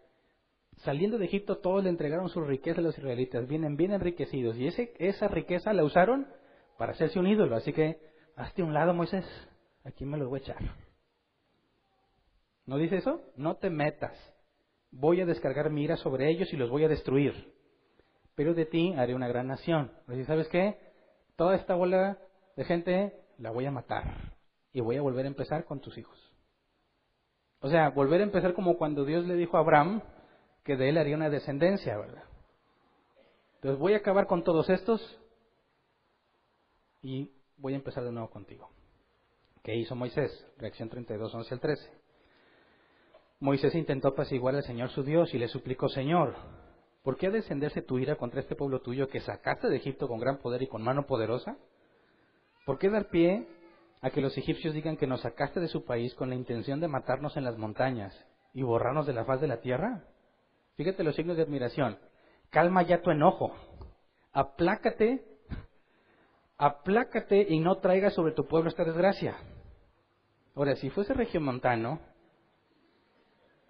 Saliendo de Egipto todos le entregaron su riqueza a los israelitas. Vienen bien enriquecidos. Y esa riqueza la usaron para hacerse un ídolo. Así que, hazte a un lado, Moisés. Aquí me los voy a echar. ¿No dice eso? No te metas. Voy a descargar mi ira sobre ellos y los voy a destruir. Pero de ti haré una gran nación. ¿Y sabes qué? Toda esta bola de gente la voy a matar. Y voy a volver a empezar con tus hijos. O sea, volver a empezar como cuando Dios le dijo a Abraham que de él haría una descendencia, ¿verdad? Entonces voy a acabar con todos estos y voy a empezar de nuevo contigo. ¿Qué hizo Moisés? Reacción 32, 11 al 13. Moisés intentó apaciguar al Señor su Dios y le suplicó, Señor, ¿por qué ha de encenderse tu ira contra este pueblo tuyo que sacaste de Egipto con gran poder y con mano poderosa? ¿Por qué dar pie a que los egipcios digan que nos sacaste de su país con la intención de matarnos en las montañas y borrarnos de la faz de la tierra? Fíjate los signos de admiración. Calma ya tu enojo. Aplácate y no traigas sobre tu pueblo esta desgracia. Ahora, si fuese regiomontano,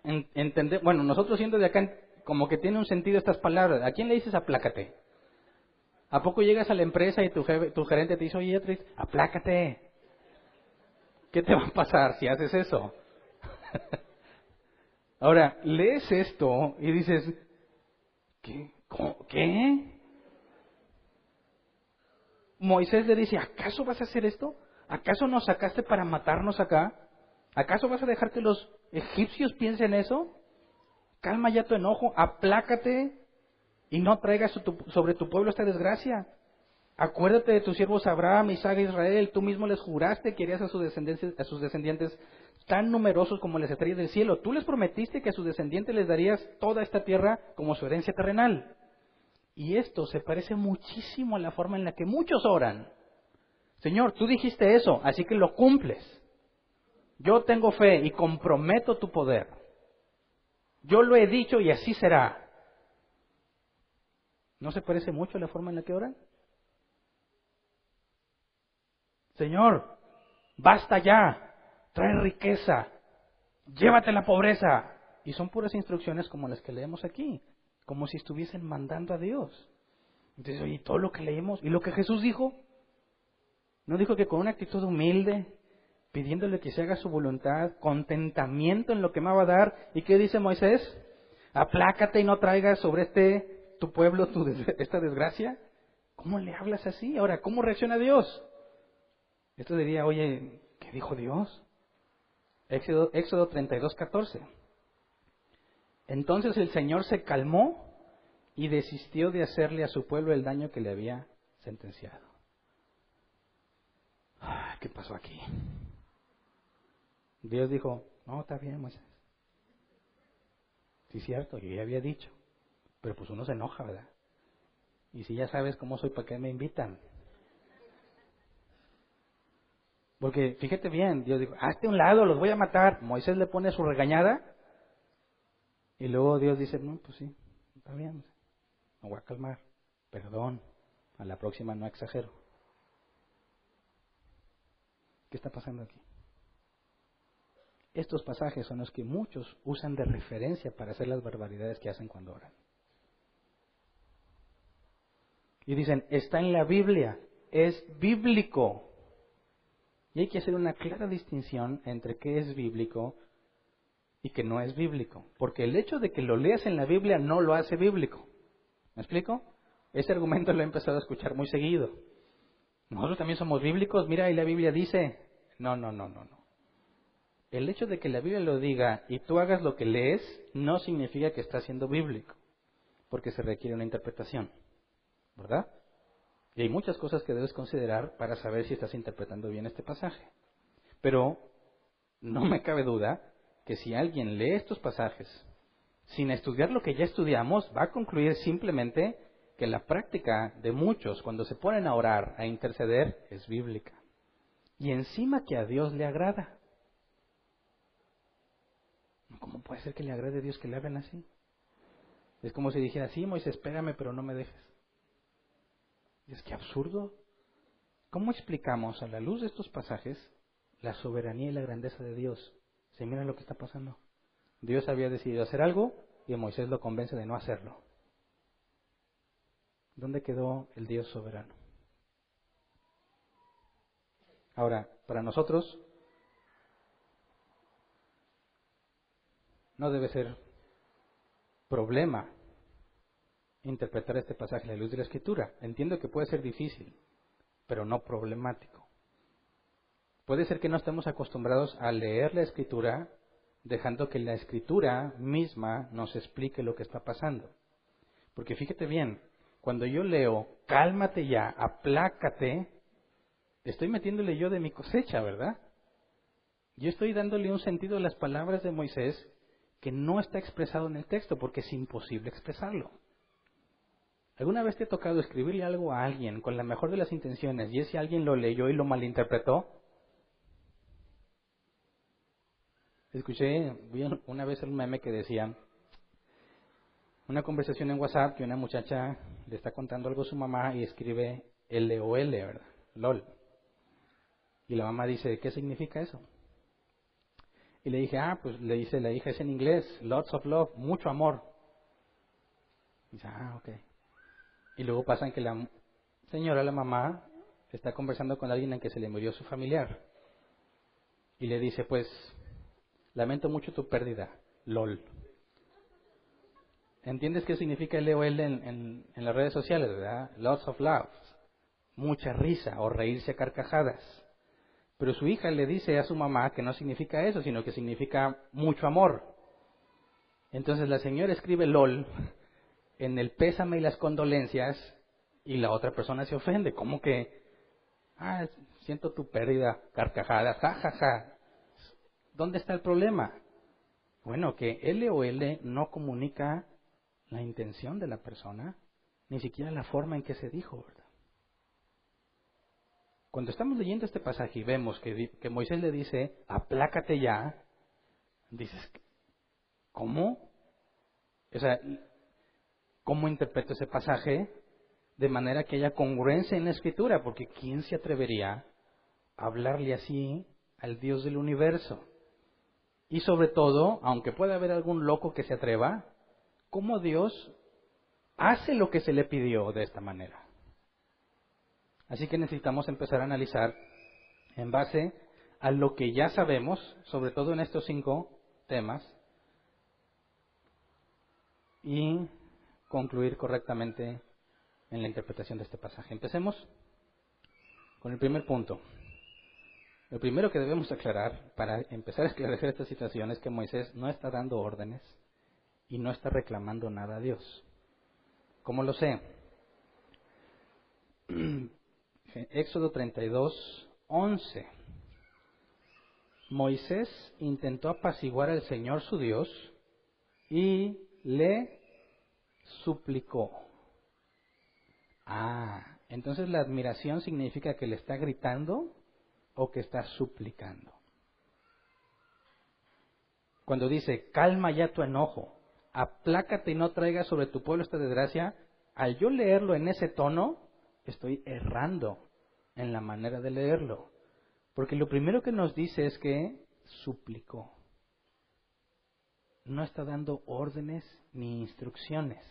nosotros siendo de acá, como que tiene un sentido estas palabras. ¿A quién le dices aplácate? ¿A poco llegas a la empresa y tu gerente te dice, oye, Beatriz, aplácate? ¿Qué te va a pasar si haces eso? Ahora, lees esto y dices, ¿qué? ¿Qué? Moisés le dice, ¿acaso vas a hacer esto? ¿Acaso nos sacaste para matarnos acá? ¿Acaso vas a dejar que los egipcios piensen eso? calma ya tu enojo, aplácate y no traigas sobre tu pueblo esta desgracia. Acuérdate de tus siervos Abraham, Isaac e Israel, tú mismo les juraste que harías a sus descendientes tan numerosos como las estrellas del cielo. Tú les prometiste que a sus descendientes les darías toda esta tierra como su herencia terrenal. Y esto se parece muchísimo a la forma en la que muchos oran. Señor, tú dijiste eso, así que lo cumples. Yo tengo fe y comprometo tu poder. Yo lo he dicho y así será. ¿No se parece mucho a la forma en la que oran? Señor, basta ya, trae riqueza, llévate la pobreza. Y son puras instrucciones como las que leemos aquí, como si estuviesen mandando a Dios. Entonces, oye, todo lo que leemos y lo que Jesús dijo, ¿no dijo que con una actitud humilde, pidiéndole que se haga su voluntad, contentamiento en lo que me va a dar? ¿Y qué dice Moisés? Aplácate y no traigas sobre tu pueblo esta desgracia. ¿Cómo le hablas así? Ahora, ¿cómo reacciona Dios? Esto diría, oye, ¿qué dijo Dios? Éxodo 32:14. Entonces el Señor se calmó y desistió de hacerle a su pueblo el daño que le había sentenciado. ¿Qué pasó aquí? Dios dijo, no, está bien, Moisés. Sí, cierto, yo ya había dicho. Pero pues uno se enoja, ¿verdad? Y si ya sabes cómo soy, ¿para qué me invitan? Porque fíjate bien, Dios dijo, hazte a un lado, los voy a matar. Moisés le pone su regañada. Y luego Dios dice, no, pues sí, está bien, me voy a calmar. Perdón, a la próxima no exagero. ¿Qué está pasando aquí? Estos pasajes son los que muchos usan de referencia para hacer las barbaridades que hacen cuando oran. Y dicen, está en la Biblia, es bíblico. Y hay que hacer una clara distinción entre qué es bíblico y qué no es bíblico. Porque el hecho de que lo leas en la Biblia no lo hace bíblico. ¿Me explico? Ese argumento lo he empezado a escuchar muy seguido. Nosotros también somos bíblicos, mira, y la Biblia dice, no. El hecho de que la Biblia lo diga y tú hagas lo que lees, no significa que está siendo bíblico, porque se requiere una interpretación, ¿verdad? Y hay muchas cosas que debes considerar para saber si estás interpretando bien este pasaje. Pero no me cabe duda que si alguien lee estos pasajes sin estudiar lo que ya estudiamos, va a concluir simplemente que la práctica de muchos cuando se ponen a orar, a interceder, es bíblica. Y encima que a Dios le agrada. ¿Cómo puede ser que le agrade a Dios que le hablen así? Es como si dijera, sí, Moisés, espérame, pero no me dejes. Es que absurdo. ¿Cómo explicamos a la luz de estos pasajes la soberanía y la grandeza de Dios? Si miren lo que está pasando. Dios había decidido hacer algo y Moisés lo convence de no hacerlo. ¿Dónde quedó el Dios soberano? Ahora, para nosotros no debe ser problema interpretar este pasaje a la luz de la Escritura. Entiendo que puede ser difícil, pero no problemático. Puede ser que no estemos acostumbrados a leer la Escritura dejando que la Escritura misma nos explique lo que está pasando. Porque fíjate bien, cuando yo leo, cálmate ya, aplácate, estoy metiéndole yo de mi cosecha, ¿verdad? Yo estoy dándole un sentido a las palabras de Moisés que no está expresado en el texto, porque es imposible expresarlo. ¿Alguna vez te ha tocado escribirle algo a alguien con la mejor de las intenciones y ese alguien lo leyó y lo malinterpretó? Vi una vez un meme que decía, una conversación en WhatsApp que una muchacha le está contando algo a su mamá y escribe LOL, ¿verdad? LOL. Y la mamá dice, ¿qué significa eso? Y le dije, pues le dice la hija, es en inglés, lots of love, mucho amor. Y dice, ok. Y luego pasa en que la señora, la mamá, está conversando con alguien en que se le murió su familiar. Y le dice, pues, lamento mucho tu pérdida, LOL. ¿Entiendes qué significa LOL en las redes sociales, verdad? Lots of love, mucha risa o reírse a carcajadas. Pero su hija le dice a su mamá que no significa eso, sino que significa mucho amor. Entonces la señora escribe LOL en el pésame y las condolencias y la otra persona se ofende. ¿Cómo que? Siento tu pérdida, carcajadas, ja. ¿Dónde está el problema? Bueno, que LOL no comunica la intención de la persona, ni siquiera la forma en que se dijo, ¿verdad? Cuando estamos leyendo este pasaje y vemos que Moisés le dice, aplácate ya, dices, ¿cómo? O sea, ¿cómo interpreto ese pasaje? De manera que haya congruencia en la Escritura, porque ¿quién se atrevería a hablarle así al Dios del universo? Y sobre todo, aunque pueda haber algún loco que se atreva, ¿cómo Dios hace lo que se le pidió de esta manera? Así que necesitamos empezar a analizar en base a lo que ya sabemos, sobre todo en estos 5 temas, y concluir correctamente en la interpretación de este pasaje. Empecemos con el primer punto. Lo primero que debemos aclarar para empezar a esclarecer esta situación es que Moisés no está dando órdenes y no está reclamando nada a Dios. ¿Cómo lo sé? Éxodo 32:11. Moisés intentó apaciguar al Señor su Dios y le suplicó. Entonces la admiración significa que le está gritando o que está suplicando. Cuando dice, calma ya tu enojo, aplácate y no traigas sobre tu pueblo esta desgracia, al yo leerlo en ese tono, estoy errando en la manera de leerlo. Porque lo primero que nos dice es que suplicó. No está dando órdenes ni instrucciones,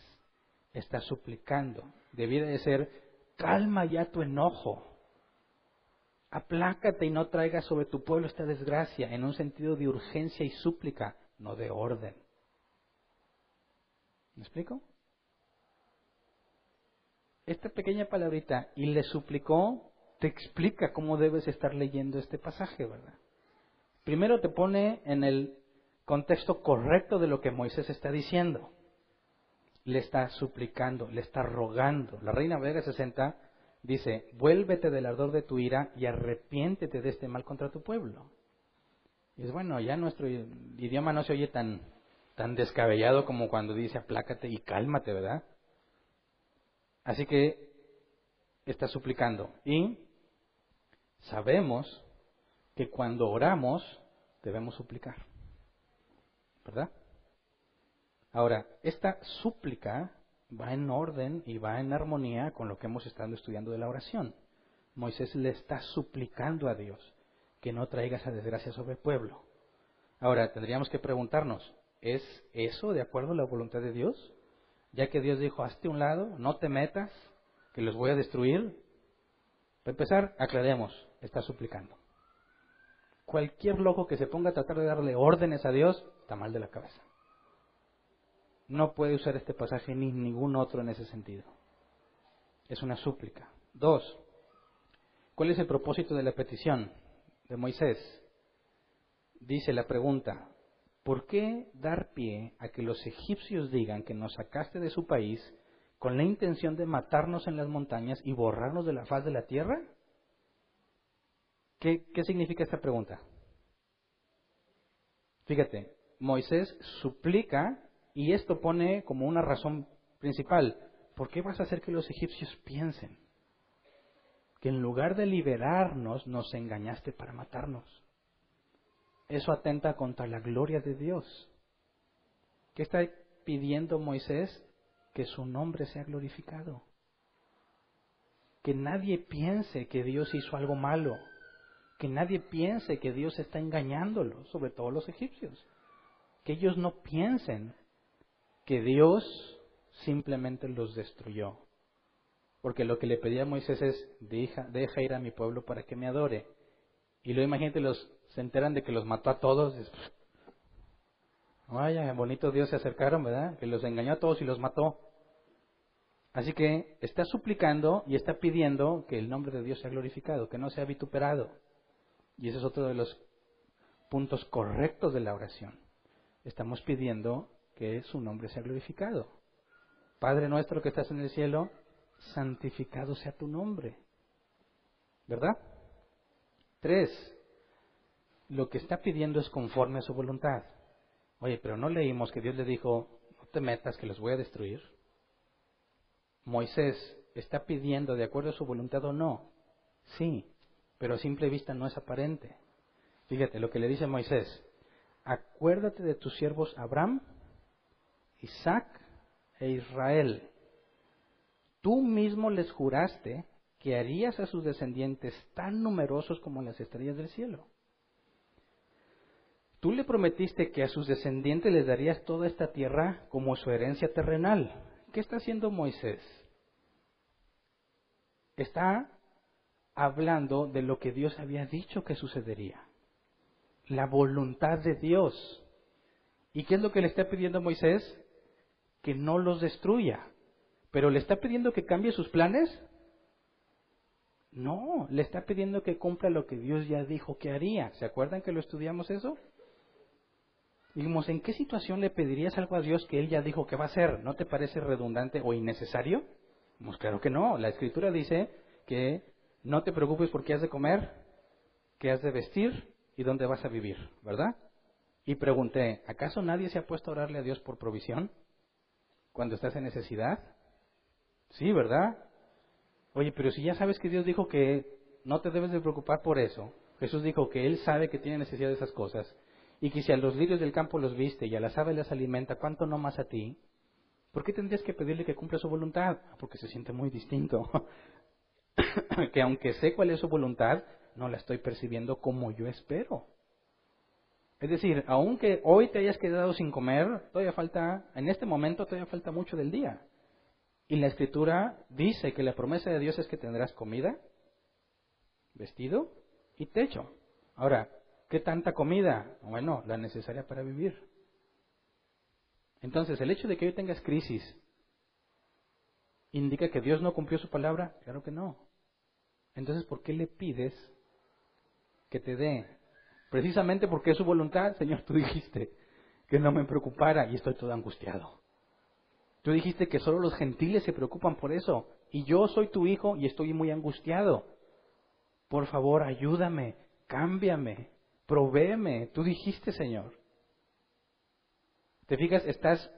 está suplicando. Debiera de ser, calma ya tu enojo, aplácate y no traigas sobre tu pueblo esta desgracia, en un sentido de urgencia y súplica, no de orden. ¿Me explico? Esta pequeña palabrita, y le suplicó, te explica cómo debes estar leyendo este pasaje, ¿verdad? Primero te pone en el contexto correcto de lo que Moisés está diciendo. Le está suplicando, le está rogando. La Reina Valera 60 dice, vuélvete del ardor de tu ira y arrepiéntete de este mal contra tu pueblo. Y es bueno, ya nuestro idioma no se oye tan descabellado como cuando dice aplácate y cálmate, ¿verdad? Así que está suplicando. Y sabemos que cuando oramos debemos suplicar, ¿verdad? Ahora, esta súplica va en orden y va en armonía con lo que hemos estado estudiando de la oración. Moisés le está suplicando a Dios que no traiga esa desgracia sobre el pueblo. Ahora, tendríamos que preguntarnos, ¿es eso de acuerdo a la voluntad de Dios? Ya que Dios dijo, hazte a un lado, no te metas, que los voy a destruir. Para empezar, aclaremos, está suplicando. Cualquier loco que se ponga a tratar de darle órdenes a Dios, está mal de la cabeza. No puede usar este pasaje ni ningún otro en ese sentido. Es una súplica. 2. ¿Cuál es el propósito de la petición de Moisés? Dice la pregunta, ¿por qué dar pie a que los egipcios digan que nos sacaste de su país con la intención de matarnos en las montañas y borrarnos de la faz de la tierra? ¿Qué significa esta pregunta? Fíjate, Moisés suplica y esto pone como una razón principal. ¿Por qué vas a hacer que los egipcios piensen que en lugar de liberarnos nos engañaste para matarnos? Eso atenta contra la gloria de Dios. ¿Qué está pidiendo Moisés? Que su nombre sea glorificado. Que nadie piense que Dios hizo algo malo. Que nadie piense que Dios está engañándolos, sobre todo los egipcios. Que ellos no piensen que Dios simplemente los destruyó. Porque lo que le pedía a Moisés es, deja ir a mi pueblo para que me adore. Y luego imagínate, se enteran de que los mató a todos. Vaya, bonitos Dios se acercaron, ¿verdad? Que los engañó a todos y los mató. Así que está suplicando y está pidiendo que el nombre de Dios sea glorificado, que no sea vituperado. Y ese es otro de los puntos correctos de la oración. Estamos pidiendo que su nombre sea glorificado. Padre nuestro que estás en el cielo, santificado sea tu nombre. ¿Verdad? 3. Lo que está pidiendo es conforme a su voluntad. Oye, pero no leímos que Dios le dijo, no te metas que los voy a destruir. Moisés está pidiendo de acuerdo a su voluntad o no. Sí, pero a simple vista no es aparente. Fíjate lo que le dice Moisés. Acuérdate de tus siervos Abraham, Isaac e Israel. Tú mismo les juraste que harías a sus descendientes tan numerosos como las estrellas del cielo. Tú le prometiste que a sus descendientes les darías toda esta tierra como su herencia terrenal. ¿Qué está haciendo Moisés? Está hablando de lo que Dios había dicho que sucedería. La voluntad de Dios. ¿Y qué es lo que le está pidiendo a Moisés? Que no los destruya. ¿Pero le está pidiendo que cambie sus planes? No, le está pidiendo que cumpla lo que Dios ya dijo que haría. ¿Se acuerdan que lo estudiamos eso? Dijimos, ¿en qué situación le pedirías algo a Dios que Él ya dijo que va a hacer? ¿No te parece redundante o innecesario? Pues claro que no. La Escritura dice que no te preocupes por qué has de comer, qué has de vestir y dónde vas a vivir, ¿verdad? Y pregunté, ¿acaso nadie se ha puesto a orarle a Dios por provisión cuando estás en necesidad? Sí, ¿verdad? Oye, pero si ya sabes que Dios dijo que no te debes de preocupar por eso, Jesús dijo que Él sabe que tiene necesidad de esas cosas, y que si a los lirios del campo los viste y a las aves las alimenta, ¿cuánto no más a ti? ¿Por qué tendrías que pedirle que cumpla su voluntad? Porque se siente muy distinto. Que aunque sé cuál es su voluntad, no la estoy percibiendo como yo espero. Es decir, aunque hoy te hayas quedado sin comer, todavía falta, en este momento todavía falta mucho del día. Y la Escritura dice que la promesa de Dios es que tendrás comida, vestido y techo. Ahora, ¿qué tanta comida? Bueno, la necesaria para vivir. Entonces, el hecho de que hoy tengas crisis, ¿indica que Dios no cumplió su palabra? Claro que no. Entonces, ¿por qué le pides que te dé? Precisamente porque es su voluntad. Señor, tú dijiste que no me preocupara y estoy todo angustiado. Tú dijiste que solo los gentiles se preocupan por eso. Y yo soy tu hijo y estoy muy angustiado. Por favor, ayúdame, cámbiame, provéeme. Tú dijiste, Señor. ¿Te fijas? Estás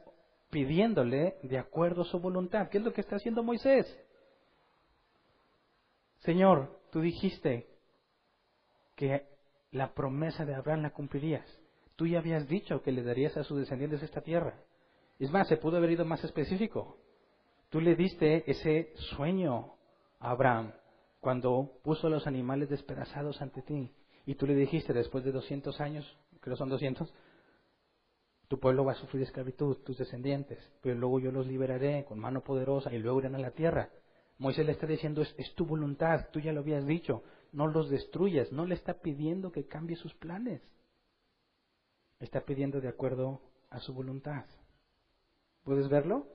pidiéndole de acuerdo a su voluntad. ¿Qué es lo que está haciendo Moisés? Señor, tú dijiste que la promesa de Abraham la cumplirías. Tú ya habías dicho que le darías a sus descendientes esta tierra. Es más, se pudo haber ido más específico. Tú le diste ese sueño a Abraham cuando puso a los animales despedazados ante ti. Y tú le dijiste, después de 200 años, creo son 200, tu pueblo va a sufrir esclavitud, tus descendientes, pero luego yo los liberaré con mano poderosa y luego irán a la tierra. Moisés le está diciendo, es tu voluntad, tú ya lo habías dicho, no los destruyas. No le está pidiendo que cambie sus planes. Está pidiendo de acuerdo a su voluntad. ¿Puedes verlo?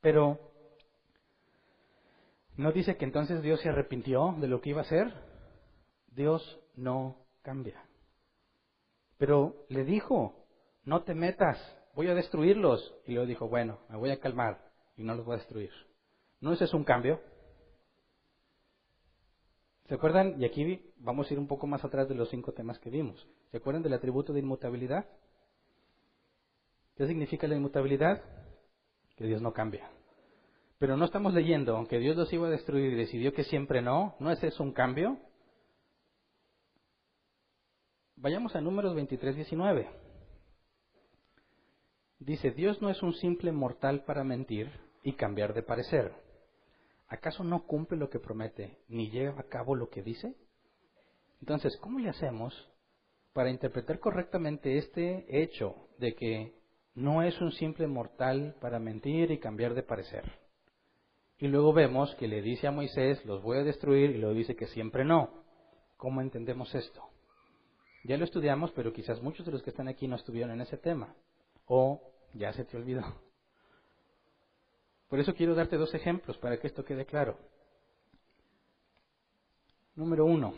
Pero ¿no dice que entonces Dios se arrepintió de lo que iba a hacer? Dios no cambia. Pero le dijo, no te metas, voy a destruirlos. Y luego dijo, bueno, me voy a calmar y no los voy a destruir. ¿No ese es un cambio? ¿Se acuerdan? Y aquí vamos a ir un poco más atrás de los 5 temas que vimos. ¿Se acuerdan del atributo de inmutabilidad? ¿Qué significa la inmutabilidad? Que Dios no cambia. Pero no estamos leyendo que Dios los iba a destruir y decidió que siempre no. ¿No es eso un cambio? Vayamos a Números 23:19. Dice, Dios no es un simple mortal para mentir y cambiar de parecer. ¿Acaso no cumple lo que promete ni lleva a cabo lo que dice? Entonces, ¿cómo le hacemos para interpretar correctamente este hecho de que no es un simple mortal para mentir y cambiar de parecer? Y luego vemos que le dice a Moisés, los voy a destruir, y luego dice que siempre no. ¿Cómo entendemos esto? Ya lo estudiamos, pero quizás muchos de los que están aquí no estuvieron en ese tema. O ya se te olvidó. Por eso quiero darte 2 ejemplos para que esto quede claro. Número 1.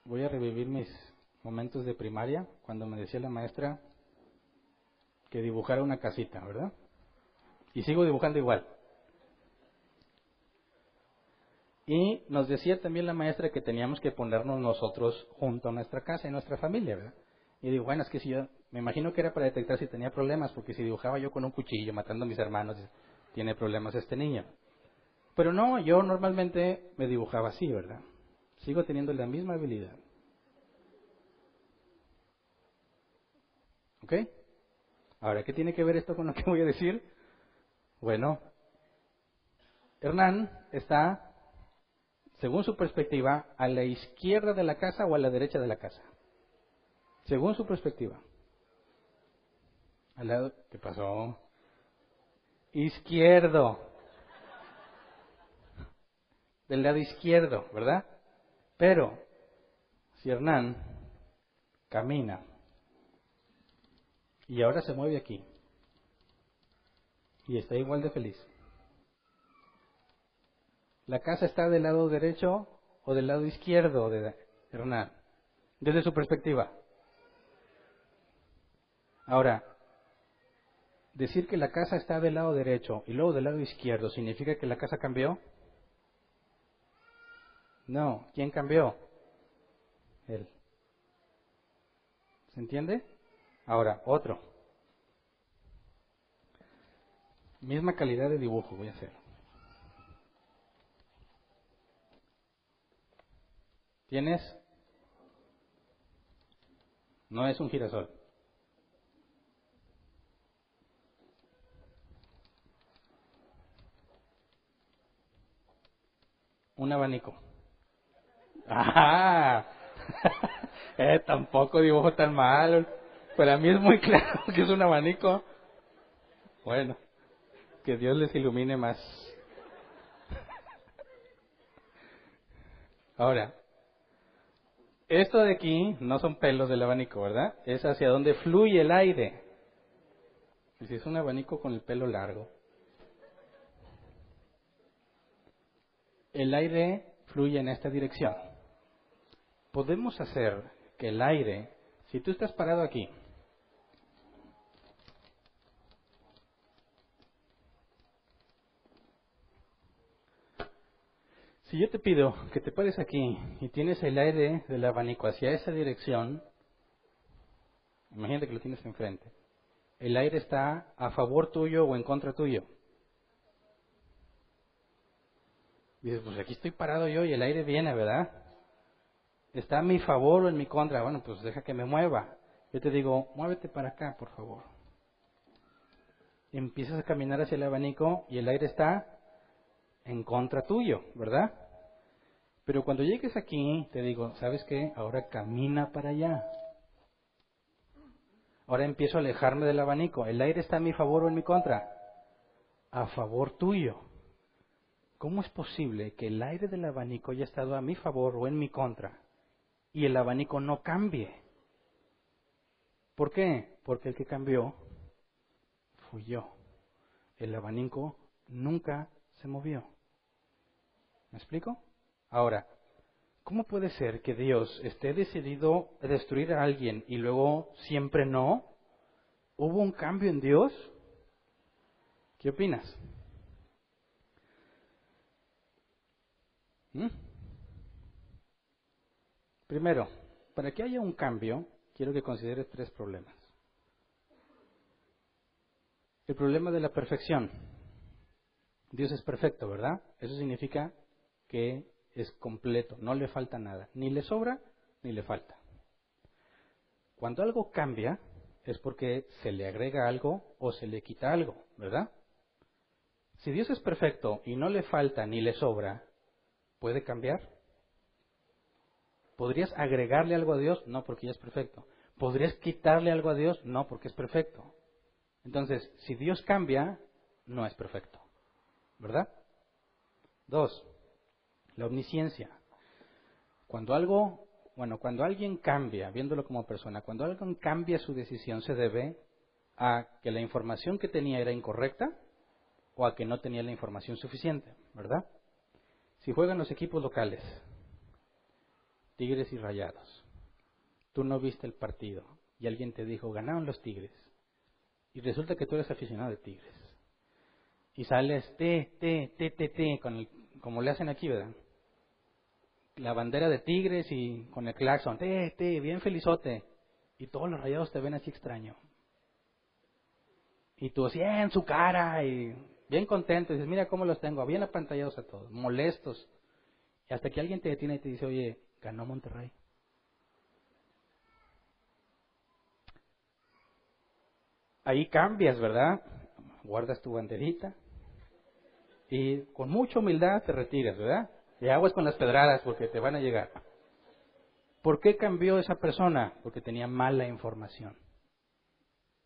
voy a revivir mis momentos de primaria, cuando me decía la maestra que dibujara una casita, ¿verdad? Y sigo dibujando igual. Y nos decía también la maestra que teníamos que ponernos nosotros junto a nuestra casa y nuestra familia, ¿verdad? Y digo, bueno, es que si yo, me imagino que era para detectar si tenía problemas, porque si dibujaba yo con un cuchillo matando a mis hermanos, tiene problemas este niño. Pero no, yo normalmente me dibujaba así, ¿verdad? Sigo teniendo la misma habilidad. ¿Ok? Ahora, ¿qué tiene que ver esto con lo que voy a decir? Bueno, Hernán está, según su perspectiva, a la izquierda de la casa o a la derecha de la casa. Según su perspectiva. Al lado, ¿qué pasó? Izquierdo. Del lado izquierdo, ¿verdad? Pero, si Hernán camina y ahora se mueve aquí y está igual de feliz, ¿la casa está del lado derecho o del lado izquierdo de Hernán? Desde su perspectiva. Ahora, decir que la casa está del lado derecho y luego del lado izquierdo, ¿significa que la casa cambió? No. ¿Quién cambió? Él. ¿Se entiende? Ahora, otro. Misma calidad de dibujo voy a hacer. ¿Tienes? No es un girasol. Un abanico. ¡Ah! Tampoco dibujo tan mal. Para mí es muy claro que es un abanico. Bueno, que Dios les ilumine más. Ahora, esto de aquí no son pelos del abanico, ¿verdad? Es hacia donde fluye el aire. Y si es un abanico con el pelo largo, el aire fluye en esta dirección. Podemos hacer que el aire, si tú estás parado aquí, si yo te pido que te pares aquí y tienes el aire del abanico hacia esa dirección, imagínate que lo tienes enfrente. El aire está a favor tuyo o en contra tuyo. Dices, pues aquí estoy parado yo y el aire viene, ¿verdad? ¿Está a mi favor o en mi contra? Bueno, pues deja que me mueva. Yo te digo, muévete para acá, por favor. Empiezas a caminar hacia el abanico y el aire está en contra tuyo, ¿verdad? Pero cuando llegues aquí, te digo, ¿sabes qué? Ahora camina para allá. Ahora empiezo a alejarme del abanico. ¿El aire está a mi favor o en mi contra? A favor tuyo. ¿Cómo es posible que el aire del abanico haya estado a mi favor o en mi contra y el abanico no cambie? ¿Por qué? Porque el que cambió fui yo. El abanico nunca se movió. ¿Me explico? Ahora, ¿cómo puede ser que Dios esté decidido a destruir a alguien y luego siempre no? ¿Hubo un cambio en Dios? ¿Qué opinas? ¿Mm? Primero, para que haya un cambio, quiero que consideres tres problemas. El problema de la perfección. Dios es perfecto, ¿verdad? Eso significa que es completo, no le falta nada, ni le sobra ni le falta. Cuando algo cambia es porque se le agrega algo o se le quita algo, ¿verdad? Si Dios es perfecto y no le falta ni le sobra, ¿puede cambiar? ¿Podrías agregarle algo a Dios? No, porque ya es perfecto. ¿Podrías quitarle algo a Dios? No, porque es perfecto. Entonces, si Dios cambia, no es perfecto, ¿verdad? Dos, la omnisciencia. Cuando alguien cambia, viéndolo como persona, cuando alguien cambia su decisión, se debe a que la información que tenía era incorrecta o a que no tenía la información suficiente, ¿verdad? Si juegan los equipos locales Tigres y Rayados. Tú no viste el partido y alguien te dijo, ganaron los Tigres. Y resulta que tú eres aficionado de Tigres. Y sales, como le hacen aquí, ¿verdad? La bandera de Tigres y con el claxon, bien felizote. Y todos los Rayados te ven así extraño. Y tú así en su cara y bien contento. Y dices, mira cómo los tengo, bien apantallados a todos, molestos. Y hasta que alguien te detiene y te dice, oye, ganó Monterrey. Ahí cambias, ¿verdad? Guardas tu banderita y con mucha humildad te retiras, ¿verdad? Y aguas con las pedradas porque te van a llegar. ¿Por qué cambió esa persona? Porque tenía mala información,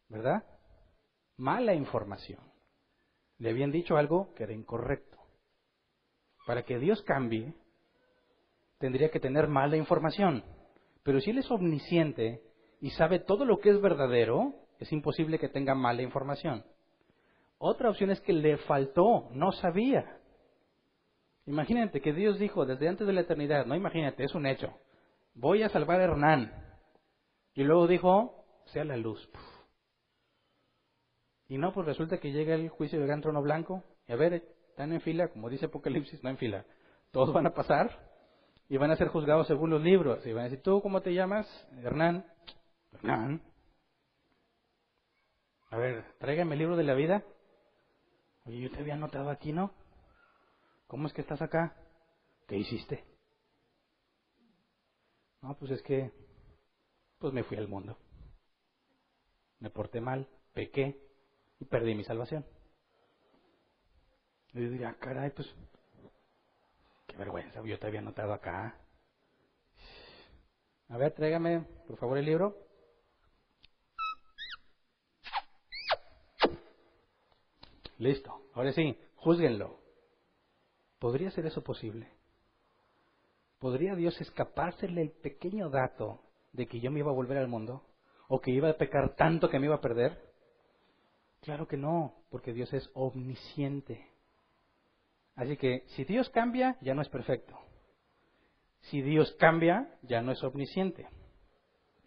¿verdad? Mala información. Le habían dicho algo que era incorrecto. Para que Dios cambie, tendría que tener mala información. Pero si Él es omnisciente y sabe todo lo que es verdadero, es imposible que tenga mala información. Otra opción es que le faltó, no sabía. Imagínate que Dios dijo desde antes de la eternidad, no imagínate, es un hecho, voy a salvar a Hernán. Y luego dijo, sea la luz. Y no, pues resulta que llega el juicio del gran trono blanco, y a ver, están en fila, como dice Apocalipsis, no en fila. Todos van a pasar y van a ser juzgados según los libros. Y van a decir, ¿tú cómo te llamas? Hernán. Hernán. A ver, tráigame el libro de la vida. Oye, yo te había anotado aquí, ¿no? ¿Cómo es que estás acá? ¿Qué hiciste? No, pues es que, pues me fui al mundo. Me porté mal, pequé y perdí mi salvación. Y yo diría, caray, pues, qué vergüenza, yo te había anotado acá. A ver, tráigame, por favor, el libro. Listo, ahora sí, júzguenlo. ¿Podría ser eso posible? ¿Podría Dios escapársele el pequeño dato de que yo me iba a volver al mundo? ¿O que iba a pecar tanto que me iba a perder? Claro que no, porque Dios es omnisciente. Así que si Dios cambia, ya no es perfecto. Si Dios cambia, ya no es omnisciente.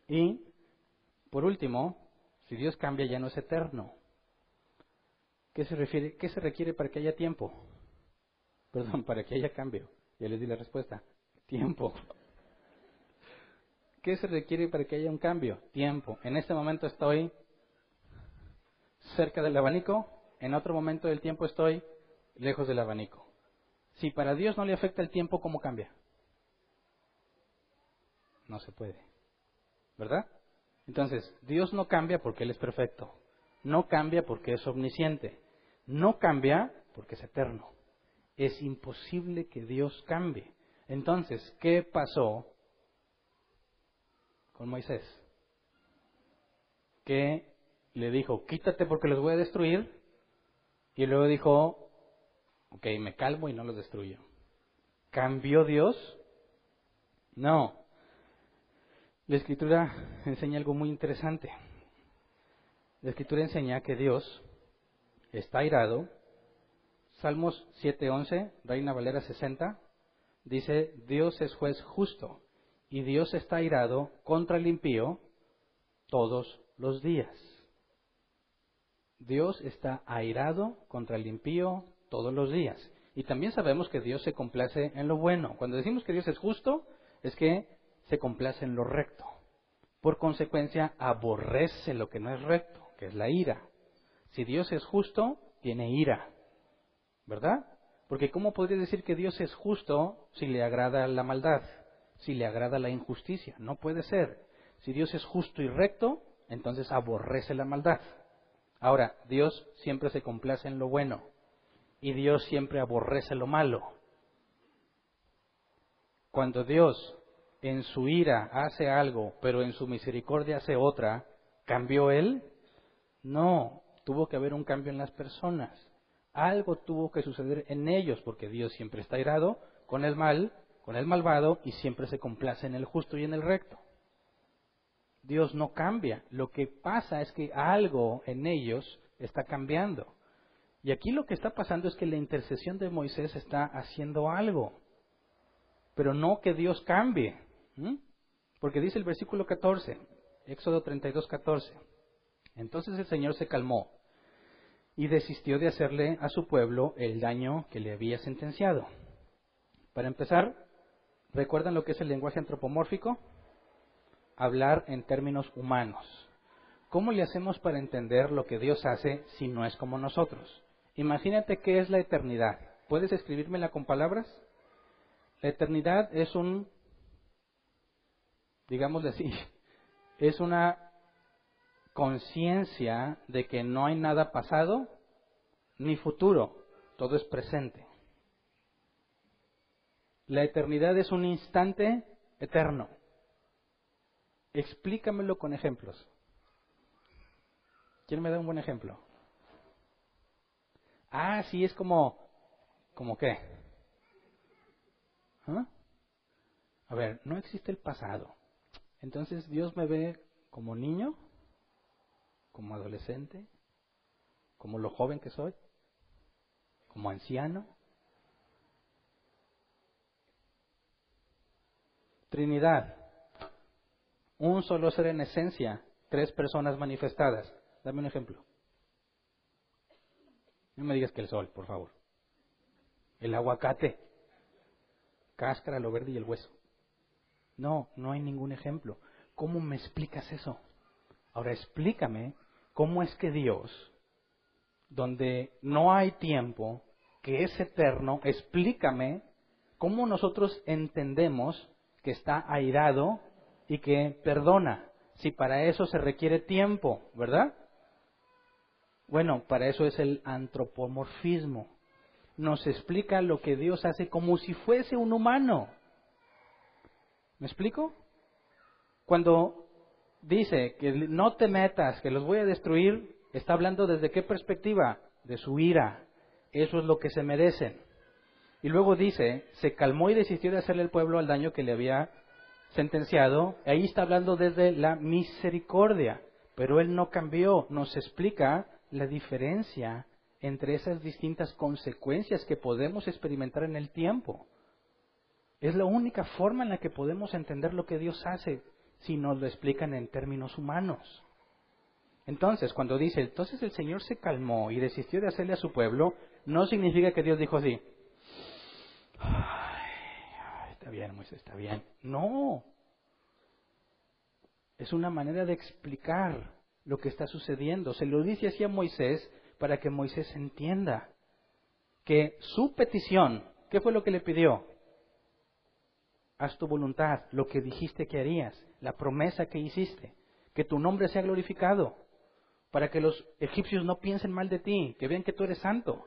Y, por último, si Dios cambia, ya no es eterno. ¿Qué se requiere para que haya tiempo? Perdón, para que haya cambio. Ya les di la respuesta. Tiempo. ¿Qué se requiere para que haya un cambio? Tiempo. En este momento estoy cerca del abanico, en otro momento del tiempo estoy lejos del abanico. Si para Dios no le afecta el tiempo, ¿cómo cambia? No se puede. ¿Verdad? Entonces, Dios no cambia porque Él es perfecto. No cambia porque es omnisciente. No cambia porque es eterno. Es imposible que Dios cambie. Entonces, ¿qué pasó con Moisés? Que le dijo, quítate porque los voy a destruir. Y luego dijo, ok, me calmo y no los destruyo. ¿Cambió Dios? No. La Escritura enseña algo muy interesante. La Escritura enseña que Dios está airado. Salmos 7:11, Reina Valera 60, dice, Dios es juez justo y Dios está airado contra el impío todos los días. Dios está airado contra el impío todos los días. Y también sabemos que Dios se complace en lo bueno. Cuando decimos que Dios es justo, es que se complace en lo recto. Por consecuencia, aborrece lo que no es recto, que es la ira. Si Dios es justo, tiene ira. ¿Verdad? Porque ¿cómo podría decir que Dios es justo si le agrada la maldad? Si le agrada la injusticia. No puede ser. Si Dios es justo y recto, entonces aborrece la maldad. Ahora, Dios siempre se complace en lo bueno y Dios siempre aborrece lo malo. Cuando Dios en su ira hace algo, pero en su misericordia hace otra, ¿cambió Él? No, tuvo que haber un cambio en las personas. Algo tuvo que suceder en ellos, porque Dios siempre está airado con el mal, con el malvado, y siempre se complace en el justo y en el recto. Dios no cambia. Lo que pasa es que algo en ellos está cambiando. Y aquí lo que está pasando es que la intercesión de Moisés está haciendo algo. Pero no que Dios cambie. ¿Mm? Porque dice el versículo 14, Éxodo 32:14. Entonces el Señor se calmó y desistió de hacerle a su pueblo el daño que le había sentenciado. Para empezar, ¿recuerdan lo que es el lenguaje antropomórfico? Hablar en términos humanos. ¿Cómo le hacemos para entender lo que Dios hace si no es como nosotros? Imagínate qué es la eternidad. ¿Puedes escribírmela con palabras? La eternidad es digámosle así, es una conciencia de que no hay nada pasado ni futuro, todo es presente. La eternidad es un instante eterno. Explícamelo con ejemplos. ¿Quién me da un buen ejemplo? Sí, es ¿como qué? ¿Ah? A ver, no existe el pasado. Entonces Dios me ve como niño, como adolescente, como lo joven que soy, como anciano. Trinidad, un solo ser en esencia, 3 personas manifestadas. Dame un ejemplo. No me digas que el sol, por favor. El aguacate, cáscara, lo verde y el hueso. No, no hay ningún ejemplo. ¿Cómo me explicas eso? Ahora explícame cómo es que Dios, donde no hay tiempo, que es eterno, explícame cómo nosotros entendemos que está airado y que perdona, si para eso se requiere tiempo, ¿verdad? Bueno, para eso es el antropomorfismo. Nos explica lo que Dios hace como si fuese un humano. ¿Me explico? Cuando dice que no te metas, que los voy a destruir, está hablando desde qué perspectiva? De su ira. Eso es lo que se merecen. Y luego dice, se calmó y desistió de hacerle al pueblo al daño que le había sentenciado. Ahí está hablando desde la misericordia. Pero él no cambió, nos explica la diferencia entre esas distintas consecuencias que podemos experimentar en el tiempo. Es la única forma en la que podemos entender lo que Dios hace si nos lo explican en términos humanos. Entonces, cuando dice, entonces el Señor se calmó y desistió de hacerle a su pueblo, no significa que Dios dijo así, está bien, Moisés, está bien. No. Es una manera de explicar lo que está sucediendo. Se lo dice así a Moisés para que Moisés entienda que su petición, ¿qué fue lo que le pidió? Haz tu voluntad, lo que dijiste que harías, la promesa que hiciste, que tu nombre sea glorificado, para que los egipcios no piensen mal de ti, que vean que tú eres santo.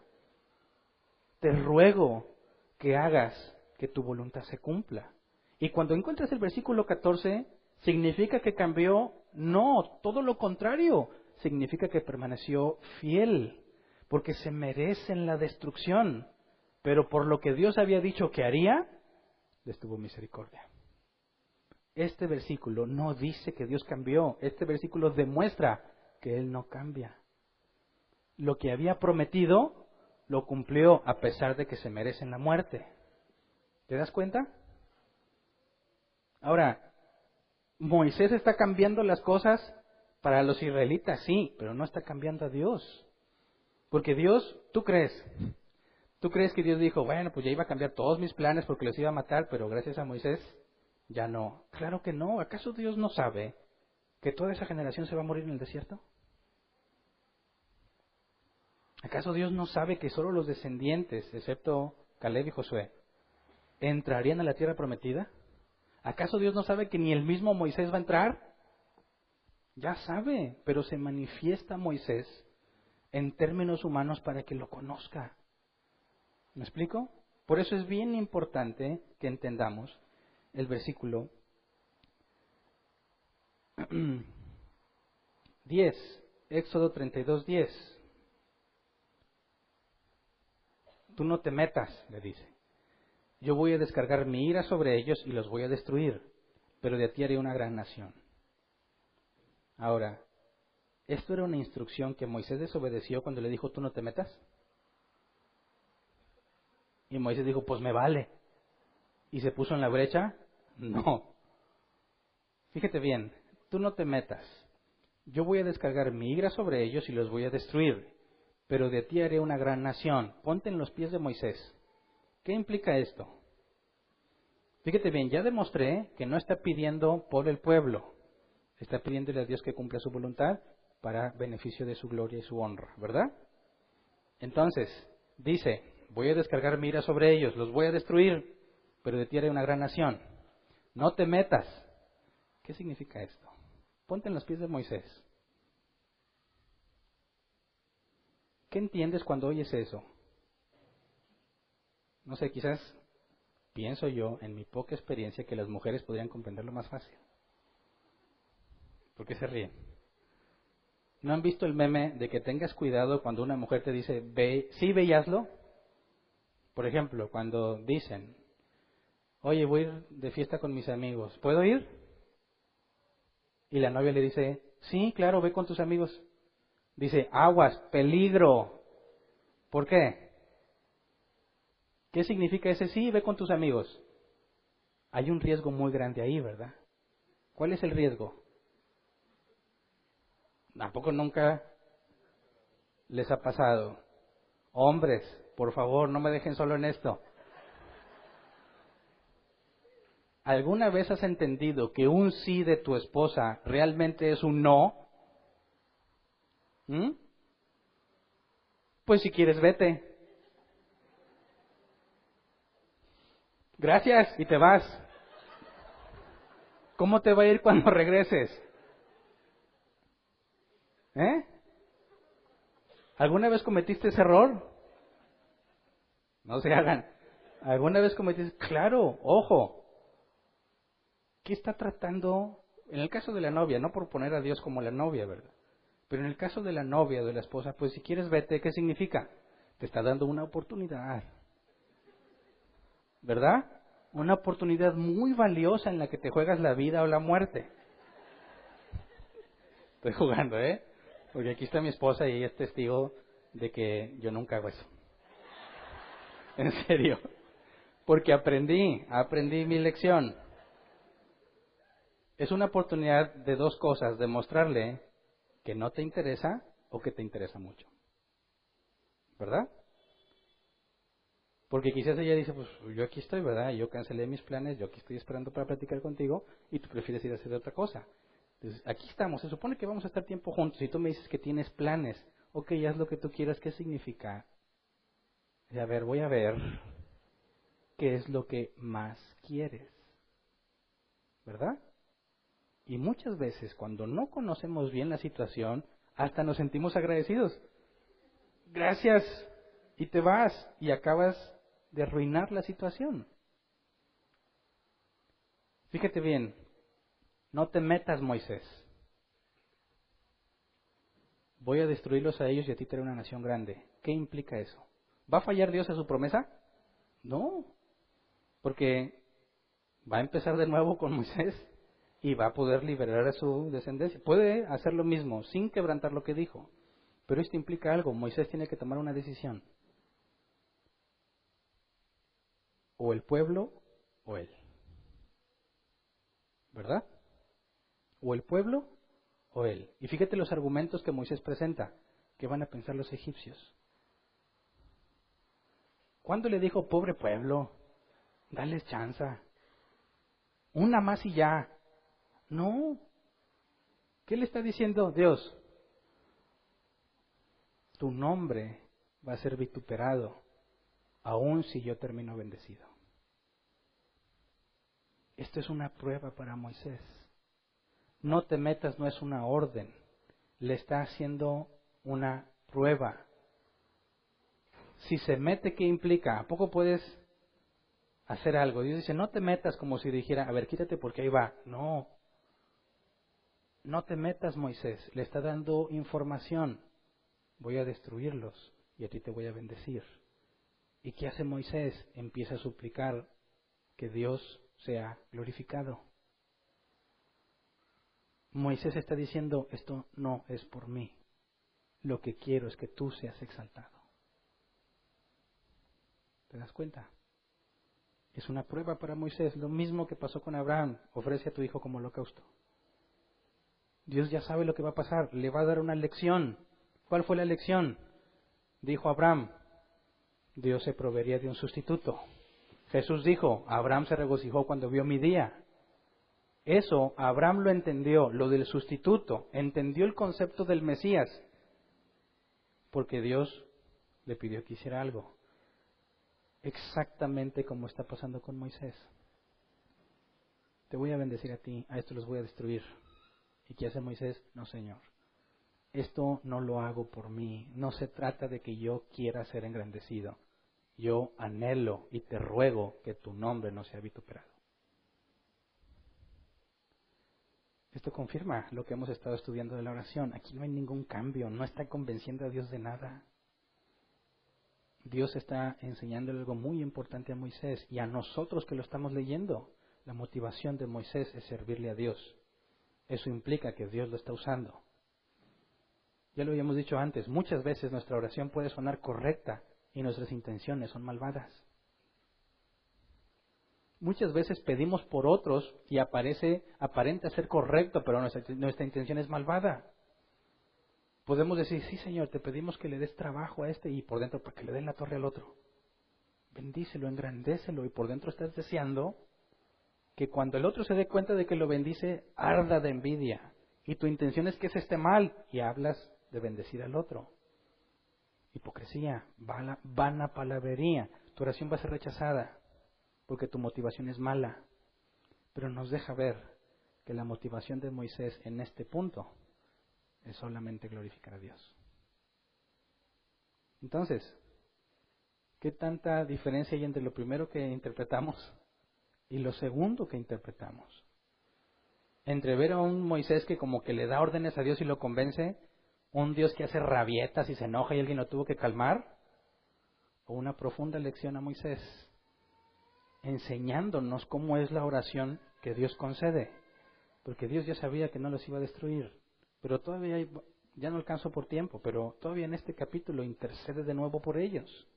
Te ruego que hagas que tu voluntad se cumpla. Y cuando encuentras el versículo 14, significa que cambió, no, todo lo contrario, significa que permaneció fiel, porque se merecen la destrucción, pero por lo que Dios había dicho que haría, les tuvo misericordia. Este versículo no dice que Dios cambió, este versículo demuestra que Él no cambia. Lo que había prometido, lo cumplió a pesar de que se merecen la muerte. ¿Te das cuenta? Ahora, Moisés está cambiando las cosas para los israelitas, sí, pero no está cambiando a Dios. Porque Dios, ¿tú crees que Dios dijo, bueno, pues ya iba a cambiar todos mis planes porque los iba a matar, pero gracias a Moisés ya no? Claro que no. ¿Acaso Dios no sabe que toda esa generación se va a morir en el desierto? ¿Acaso Dios no sabe que solo los descendientes, excepto Caleb y Josué, entrarían a la tierra prometida? ¿Acaso Dios no sabe que ni el mismo Moisés va a entrar? Ya sabe, pero se manifiesta Moisés en términos humanos para que lo conozca. ¿Me explico? Por eso es bien importante que entendamos el versículo 10, Éxodo 32:10. Tú no te metas, le dice. Yo voy a descargar mi ira sobre ellos y los voy a destruir, pero de ti haré una gran nación. Ahora, ¿esto era una instrucción que Moisés desobedeció cuando le dijo, tú no te metas? Y Moisés dijo, pues me vale. ¿Y se puso en la brecha? No. Fíjate bien, tú no te metas. Yo voy a descargar mi ira sobre ellos y los voy a destruir, pero de ti haré una gran nación. Ponte en los pies de Moisés. ¿Qué implica esto? Fíjate bien, ya demostré que no está pidiendo por el pueblo, está pidiéndole a Dios que cumpla su voluntad para beneficio de su gloria y su honra, ¿verdad? Entonces, dice, voy a descargar mi ira sobre ellos, los voy a destruir, pero de ti haré una gran nación. No te metas. ¿Qué significa esto? Ponte en los pies de Moisés. ¿Qué entiendes cuando oyes eso? No sé, quizás pienso yo, en mi poca experiencia, que las mujeres podrían comprenderlo más fácil. ¿Por qué se ríen? ¿No han visto el meme de que tengas cuidado cuando una mujer te dice, ve, sí, ve y hazlo? Por ejemplo, cuando dicen, oye, voy a ir de fiesta con mis amigos, ¿puedo ir? Y la novia le dice, sí, claro, ve con tus amigos. Dice, aguas, peligro. ¿Por qué? ¿Qué significa ese sí, ve con tus amigos? Hay un riesgo muy grande ahí, ¿verdad? ¿Cuál es el riesgo? Tampoco nunca les ha pasado. Hombres, por favor, no me dejen solo en esto. ¿Alguna vez has entendido que un sí de tu esposa realmente es un no? ¿Mm? Pues si quieres, vete. Gracias, y te vas. ¿Cómo te va a ir cuando regreses? ¿Eh? ¿Alguna vez cometiste ese error? No se hagan. ¿Alguna vez cometiste? Claro, ojo. ¿Qué está tratando? En el caso de la novia, no por poner a Dios como la novia, ¿verdad? Pero en el caso de la novia o de la esposa, pues si quieres vete, ¿qué significa? Te está dando una oportunidad, ¿verdad? Una oportunidad muy valiosa en la que te juegas la vida o la muerte. Estoy jugando, ¿eh? Porque aquí está mi esposa y ella es testigo de que yo nunca hago eso. En serio. Porque aprendí mi lección. Es una oportunidad de dos cosas, demostrarle que no te interesa o que te interesa mucho. ¿Verdad? Porque quizás ella dice, pues yo aquí estoy, ¿verdad? Yo cancelé mis planes, yo aquí estoy esperando para platicar contigo y tú prefieres ir a hacer otra cosa. Entonces, aquí estamos, se supone que vamos a estar tiempo juntos y tú me dices que tienes planes. Ok, haz lo que tú quieras, ¿qué significa? Y a ver, voy a ver qué es lo que más quieres. ¿Verdad? Y muchas veces cuando no conocemos bien la situación, hasta nos sentimos agradecidos. Gracias. Y te vas y acabas de arruinar la situación. Fíjate bien, no te metas, Moisés. Voy a destruirlos a ellos y a ti te haré una nación grande. ¿Qué implica eso? ¿Va a fallar Dios a su promesa? No, porque va a empezar de nuevo con Moisés y va a poder liberar a su descendencia. Puede hacer lo mismo sin quebrantar lo que dijo. Pero esto implica algo. Moisés tiene que tomar una decisión. O el pueblo o él. ¿Verdad? O el pueblo o él. Y fíjate los argumentos que Moisés presenta. ¿Qué van a pensar los egipcios? ¿Cuándo le dijo, pobre pueblo, dales chanza? Una más y ya. No. ¿Qué le está diciendo Dios? Tu nombre va a ser vituperado, aun si yo termino bendecido. Esto es una prueba para Moisés. No te metas no es una orden. Le está haciendo una prueba. Si se mete, ¿qué implica? ¿A poco puedes hacer algo? Dios dice, no te metas como si dijera, a ver, quítate porque ahí va. No. No te metas, Moisés. Le está dando información. Voy a destruirlos y a ti te voy a bendecir. ¿Y qué hace Moisés? Empieza a suplicar que Dios sea glorificado. Moisés está diciendo, esto no es por mí. Lo que quiero es que tú seas exaltado. ¿Te das cuenta? Es una prueba para Moisés, lo mismo que pasó con Abraham. Ofrece a tu hijo como holocausto. Dios ya sabe lo que va a pasar, le va a dar una lección. ¿Cuál fue la lección? Dijo Abraham, Dios se proveería de un sustituto. Jesús dijo, Abraham se regocijó cuando vio mi día. Eso Abraham lo entendió, lo del sustituto, entendió el concepto del Mesías, porque Dios le pidió que hiciera algo. Exactamente como está pasando con Moisés. Te voy a bendecir a ti, a estos los voy a destruir. ¿Y qué hace Moisés? No, Señor. Esto no lo hago por mí. No se trata de que yo quiera ser engrandecido. Yo anhelo y te ruego que tu nombre no sea vituperado. Esto confirma lo que hemos estado estudiando de la oración. Aquí no hay ningún cambio, no está convenciendo a Dios de nada. Dios está enseñándole algo muy importante a Moisés y a nosotros que lo estamos leyendo. La motivación de Moisés es servirle a Dios. Eso implica que Dios lo está usando. Ya lo habíamos dicho antes, muchas veces nuestra oración puede sonar correcta y nuestras intenciones son malvadas. Muchas veces pedimos por otros y aparenta ser correcto, pero nuestra intención es malvada. Podemos decir, sí, Señor, te pedimos que le des trabajo a este, y por dentro para que le den la torre al otro. Bendícelo, engrandécelo, y por dentro estás deseando que cuando el otro se dé cuenta de que lo bendice, arda de envidia. Y tu intención es que ese esté mal, y hablas de bendecir al otro. Hipocresía, vana palabrería. Tu oración va a ser rechazada porque tu motivación es mala. Pero nos deja ver que la motivación de Moisés en este punto es solamente glorificar a Dios. Entonces, ¿qué tanta diferencia hay entre lo primero que interpretamos y lo segundo que interpretamos? Entre ver a un Moisés que como que le da órdenes a Dios y lo convence, un Dios que hace rabietas y se enoja y alguien lo tuvo que calmar, o una profunda lección a Moisés, enseñándonos cómo es la oración que Dios concede. Porque Dios ya sabía que no los iba a destruir. Pero todavía, ya no alcanzo por tiempo, pero todavía en este capítulo intercede de nuevo por ellos.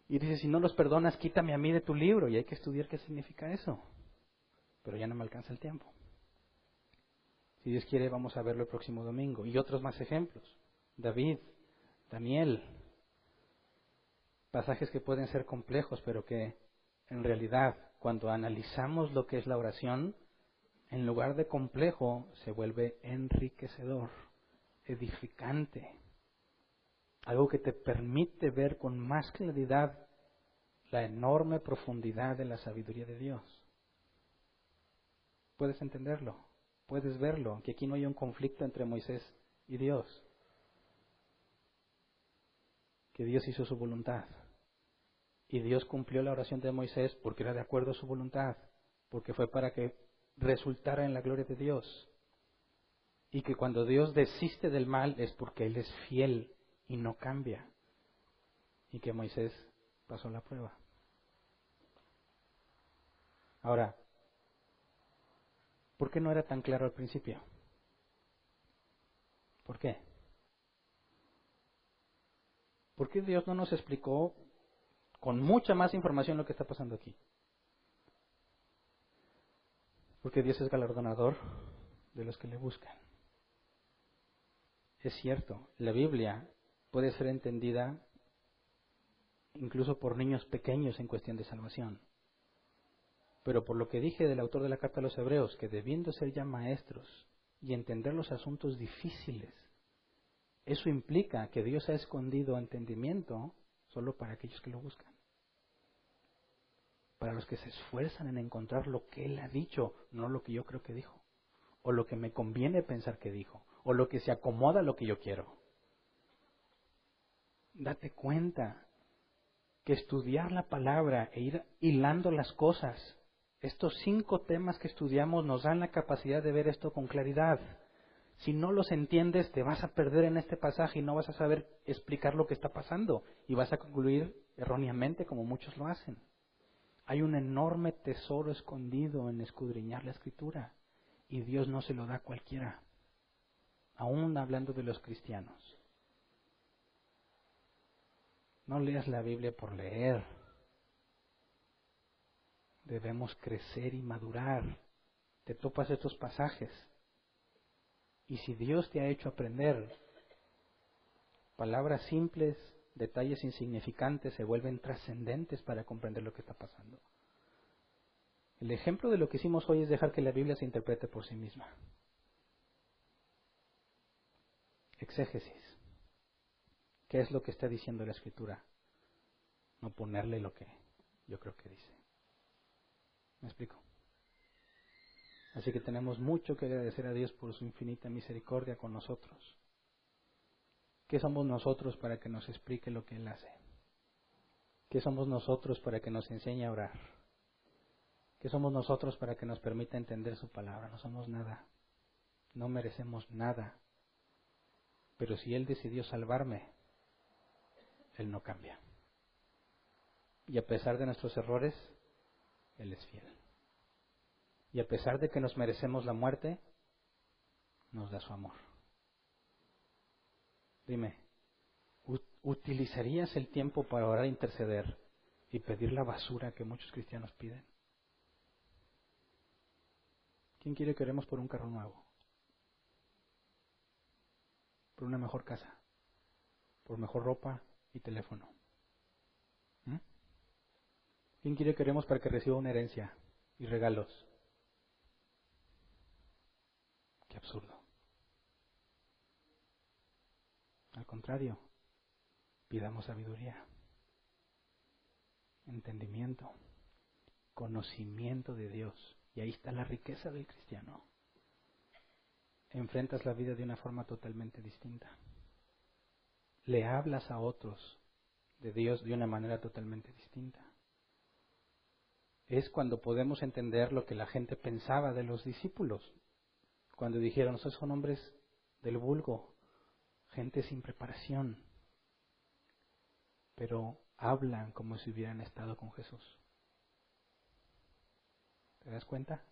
Y dice, si no los perdonas, quítame a mí de tu libro. Y hay que estudiar qué significa eso. Pero ya no me alcanza el tiempo. Si Dios quiere, vamos a verlo el próximo domingo. Y otros más ejemplos. David, Daniel. Pasajes que pueden ser complejos, pero que en realidad, cuando analizamos lo que es la oración, en lugar de complejo, se vuelve enriquecedor, edificante. Algo que te permite ver con más claridad la enorme profundidad de la sabiduría de Dios. Puedes entenderlo, puedes verlo, que aquí no hay un conflicto entre Moisés y Dios. Que Dios hizo su voluntad. Y Dios cumplió la oración de Moisés porque era de acuerdo a su voluntad, porque fue para que resultara en la gloria de Dios. Y que cuando Dios desiste del mal es porque Él es fiel y no cambia. Y que Moisés pasó la prueba. Ahora, ¿por qué no era tan claro al principio? ¿Por qué? ¿Por qué Dios no nos explicó con mucha más información lo que está pasando aquí? Porque Dios es galardonador de los que le buscan. Es cierto, la Biblia puede ser entendida incluso por niños pequeños en cuestión de salvación. Pero por lo que dije del autor de la carta a los Hebreos, que debiendo ser ya maestros y entender los asuntos difíciles, eso implica que Dios ha escondido entendimiento solo para aquellos que lo buscan. Para los que se esfuerzan en encontrar lo que Él ha dicho, no lo que yo creo que dijo, o lo que me conviene pensar que dijo, o lo que se acomoda a lo que yo quiero. Date cuenta que estudiar la palabra e ir hilando las cosas, estos 5 temas que estudiamos nos dan la capacidad de ver esto con claridad. Si no los entiendes, te vas a perder en este pasaje y no vas a saber explicar lo que está pasando y vas a concluir erróneamente como muchos lo hacen. Hay un enorme tesoro escondido en escudriñar la Escritura y Dios no se lo da a cualquiera, aún hablando de los cristianos. No leas la Biblia por leer. Debemos crecer y madurar. Te topas estos pasajes. Y si Dios te ha hecho aprender, palabras simples, detalles insignificantes se vuelven trascendentes para comprender lo que está pasando. El ejemplo de lo que hicimos hoy es dejar que la Biblia se interprete por sí misma. Exégesis. ¿Qué es lo que está diciendo la Escritura? No ponerle lo que yo creo que dice. ¿Me explico? Así que tenemos mucho que agradecer a Dios por su infinita misericordia con nosotros. ¿Qué somos nosotros para que nos explique lo que Él hace? ¿Qué somos nosotros para que nos enseñe a orar? ¿Qué somos nosotros para que nos permita entender su palabra? No somos nada. No merecemos nada. Pero si Él decidió salvarme, Él no cambia. Y a pesar de nuestros errores, Él es fiel. Y a pesar de que nos merecemos la muerte, nos da su amor. Dime, ¿utilizarías el tiempo para orar e interceder y pedir la basura que muchos cristianos piden? ¿Quién quiere que oremos por un carro nuevo? ¿Por una mejor casa? ¿Por mejor ropa y teléfono? ¿Quién quiere que oremos para que reciba una herencia y regalos? ¡Qué absurdo! Al contrario, pidamos sabiduría, entendimiento, conocimiento de Dios. Y ahí está la riqueza del cristiano. Enfrentas la vida de una forma totalmente distinta. Le hablas a otros de Dios de una manera totalmente distinta. Es cuando podemos entender lo que la gente pensaba de los discípulos. Cuando dijeron, esos son hombres del vulgo, gente sin preparación, pero hablan como si hubieran estado con Jesús. ¿Te das cuenta?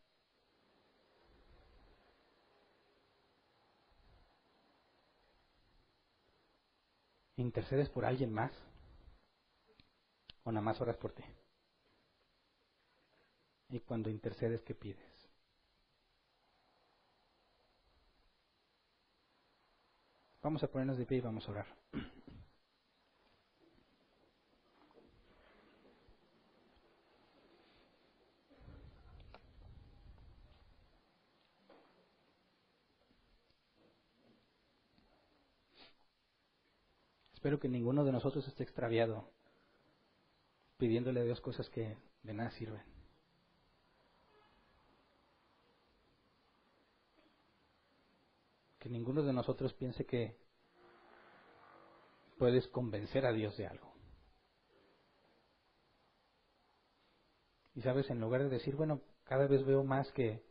¿Intercedes por alguien más? ¿O nada más oras por ti? Y cuando intercedes, ¿qué pides? Vamos a ponernos de pie y vamos a orar. Espero que ninguno de nosotros esté extraviado, pidiéndole a Dios cosas que de nada sirven. Que ninguno de nosotros piense que puedes convencer a Dios de algo. Y sabes, en lugar de decir, bueno, cada vez veo más que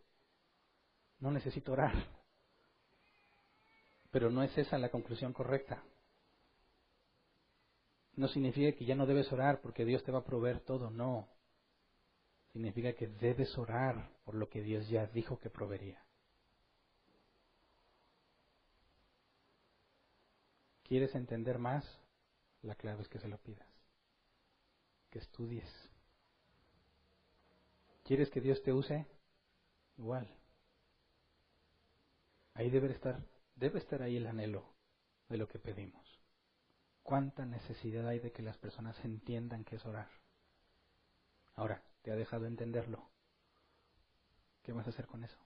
no necesito orar. Pero no es esa la conclusión correcta. No significa que ya no debes orar porque Dios te va a proveer todo, no. Significa que debes orar por lo que Dios ya dijo que proveería. ¿Quieres entender más? La clave es que se lo pidas. Que estudies. ¿Quieres que Dios te use? Igual. Ahí debe estar ahí el anhelo de lo que pedimos. ¿Cuánta necesidad hay de que las personas entiendan qué es orar? Ahora, ¿te ha dejado entenderlo? ¿Qué vas a hacer con eso?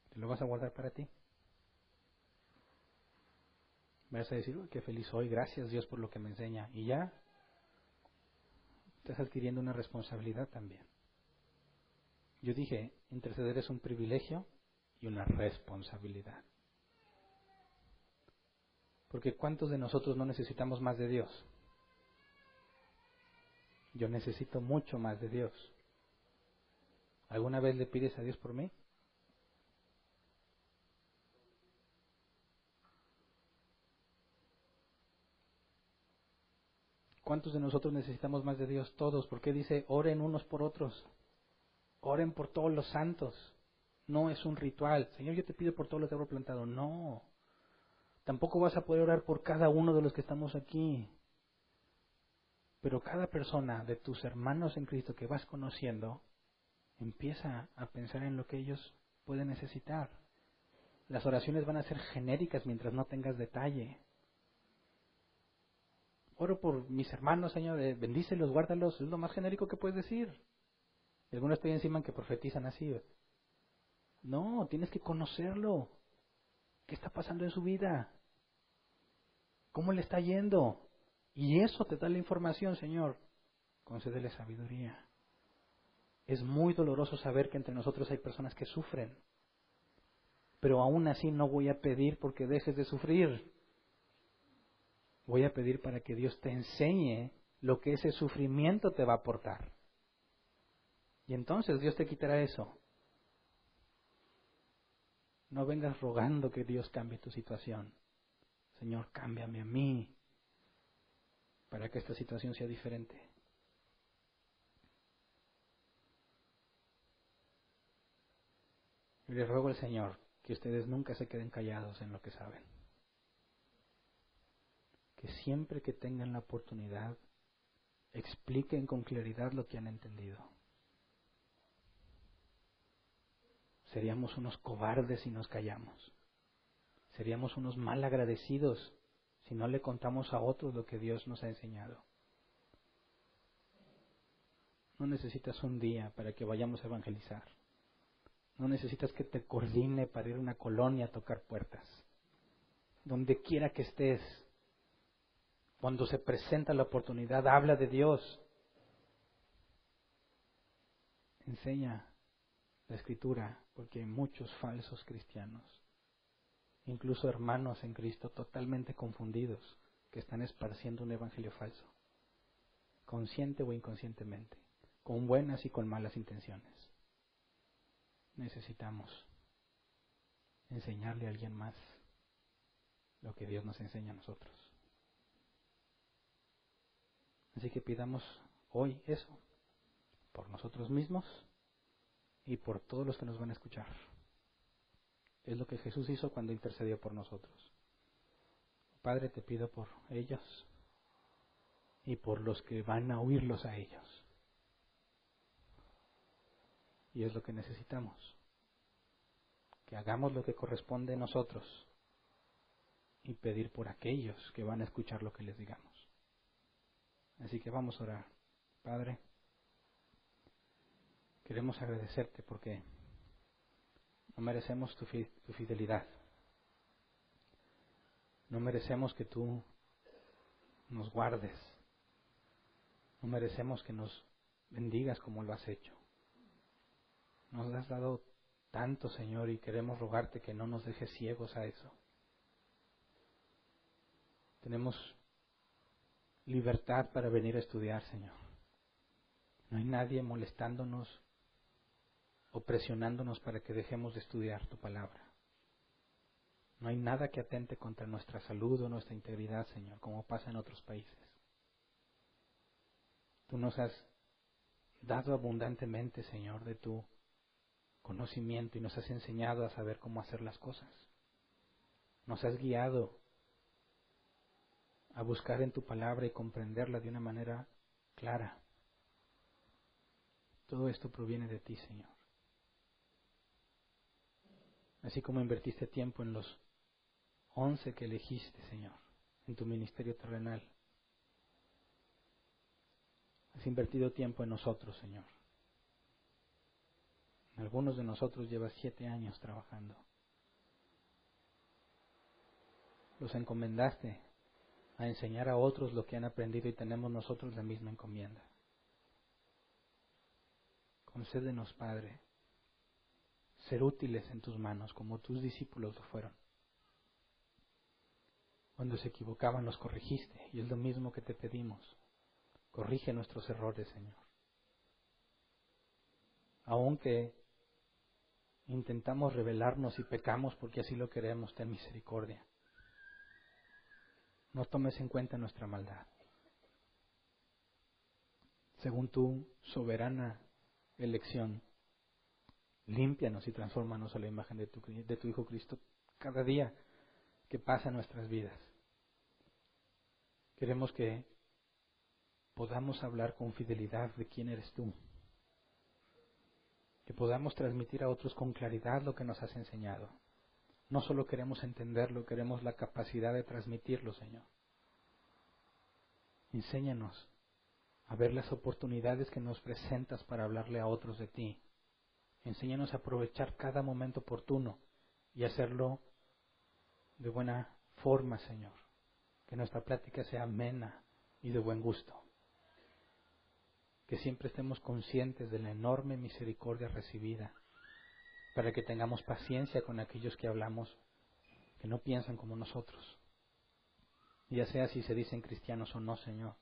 ¿Te lo vas a guardar para ti? ¿Vas a decir, uy, qué feliz soy, gracias Dios por lo que me enseña? Y ya estás adquiriendo una responsabilidad también. Yo dije, interceder es un privilegio y una responsabilidad. Porque ¿cuántos de nosotros no necesitamos más de Dios? Yo necesito mucho más de Dios. ¿Alguna vez le pides a Dios por mí? ¿Cuántos de nosotros necesitamos más de Dios? Todos. ¿Por qué dice, oren unos por otros? Oren por todos los santos. No es un ritual. Señor, yo te pido por todos los que habré plantado. No. Tampoco vas a poder orar por cada uno de los que estamos aquí. Pero cada persona de tus hermanos en Cristo que vas conociendo, empieza a pensar en lo que ellos pueden necesitar. Las oraciones van a ser genéricas mientras no tengas detalle. Oro por mis hermanos, Señor, bendícelos, guárdalos, es lo más genérico que puedes decir. Y algunos te encima que profetizan así. No, tienes que conocerlo. ¿Qué está pasando en su vida? ¿Cómo le está yendo? Y eso te da la información, Señor. Concédele sabiduría. Es muy doloroso saber que entre nosotros hay personas que sufren. Pero aún así no voy a pedir porque dejes de sufrir. Voy a pedir para que Dios te enseñe lo que ese sufrimiento te va a aportar. Y entonces Dios te quitará eso. No vengas rogando que Dios cambie tu situación. Señor, cámbiame a mí para que esta situación sea diferente. Y les ruego al Señor que ustedes nunca se queden callados en lo que saben. Que siempre que tengan la oportunidad, expliquen con claridad lo que han entendido. Seríamos unos cobardes si nos callamos. Seríamos unos mal agradecidos si no le contamos a otros lo que Dios nos ha enseñado. No necesitas un día para que vayamos a evangelizar. No necesitas que te coordine para ir a una colonia a tocar puertas. Donde quiera que estés, cuando se presenta la oportunidad, habla de Dios. Enseña la Escritura, porque hay muchos falsos cristianos, incluso hermanos en Cristo totalmente confundidos, que están esparciendo un evangelio falso, consciente o inconscientemente, con buenas y con malas intenciones. Necesitamos enseñarle a alguien más lo que Dios nos enseña a nosotros. Así que pidamos hoy eso, por nosotros mismos y por todos los que nos van a escuchar. Es lo que Jesús hizo cuando intercedió por nosotros. Padre, te pido por ellos y por los que van a oírlos a ellos. Y es lo que necesitamos, que hagamos lo que corresponde a nosotros y pedir por aquellos que van a escuchar lo que les digamos. Así que vamos a orar. Padre, queremos agradecerte porque no merecemos tu fidelidad. No merecemos que tú nos guardes. No merecemos que nos bendigas como lo has hecho. Nos has dado tanto, Señor, y queremos rogarte que no nos dejes ciegos a eso. Tenemos libertad para venir a estudiar, Señor. No hay nadie molestándonos o presionándonos para que dejemos de estudiar tu palabra. No hay nada que atente contra nuestra salud o nuestra integridad, Señor, como pasa en otros países. Tú nos has dado abundantemente, Señor, de tu conocimiento y nos has enseñado a saber cómo hacer las cosas. Nos has guiado a buscar en tu palabra y comprenderla de una manera clara. Todo esto proviene de ti, Señor. Así como invertiste tiempo en los 11 que elegiste, Señor, en tu ministerio terrenal. Has invertido tiempo en nosotros, Señor. Algunos de nosotros llevan 7 años trabajando. Los encomendaste a enseñar a otros lo que han aprendido y tenemos nosotros la misma encomienda. Concédenos, Padre, ser útiles en tus manos como tus discípulos lo fueron. Cuando se equivocaban los corregiste y es lo mismo que te pedimos. Corrige nuestros errores, Señor. Aunque intentamos rebelarnos y pecamos porque así lo queremos, ten misericordia. No tomes en cuenta nuestra maldad. Según tu soberana elección, límpianos y transfórmanos a la imagen de tu Hijo Cristo cada día que pasa en nuestras vidas. Queremos que podamos hablar con fidelidad de quién eres tú. Que podamos transmitir a otros con claridad lo que nos has enseñado. No solo queremos entenderlo, queremos la capacidad de transmitirlo, Señor. Enséñanos a ver las oportunidades que nos presentas para hablarle a otros de ti. Enséñanos a aprovechar cada momento oportuno y hacerlo de buena forma, Señor. Que nuestra plática sea amena y de buen gusto. Que siempre estemos conscientes de la enorme misericordia recibida, para que tengamos paciencia con aquellos que hablamos, que no piensan como nosotros. Ya sea si se dicen cristianos o no, Señor.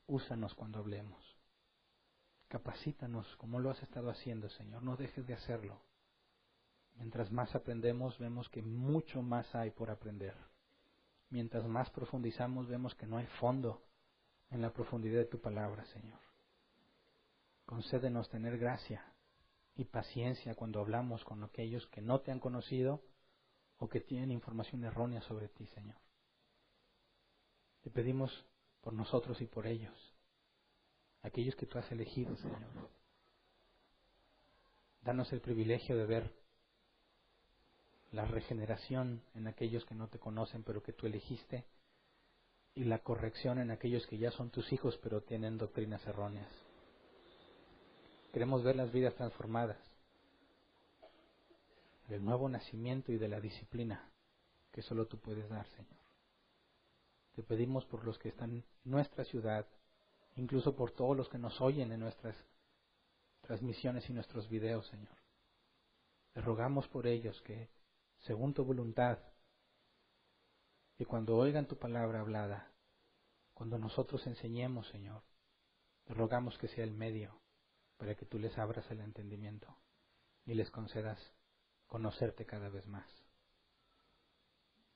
Úsanos cuando hablemos. Capacítanos como lo has estado haciendo, Señor. No dejes de hacerlo. Mientras más aprendemos, vemos que mucho más hay por aprender. Mientras más profundizamos, vemos que no hay fondo en la profundidad de tu palabra, Señor. Concédenos tener gracia y paciencia cuando hablamos con aquellos que no te han conocido o que tienen información errónea sobre ti, Señor. Te pedimos por nosotros y por ellos, aquellos que tú has elegido, Señor. Danos el privilegio de ver la regeneración en aquellos que no te conocen, pero que tú elegiste, y la corrección en aquellos que ya son tus hijos, pero tienen doctrinas erróneas. Queremos ver las vidas transformadas, del nuevo nacimiento y de la disciplina que solo tú puedes dar, Señor. Te pedimos por los que están en nuestra ciudad, incluso por todos los que nos oyen en nuestras transmisiones y nuestros videos, Señor. Te rogamos por ellos que, según tu voluntad, que cuando oigan tu palabra hablada, cuando nosotros enseñemos, Señor, te rogamos que sea el medio para que tú les abras el entendimiento y les concedas conocerte cada vez más.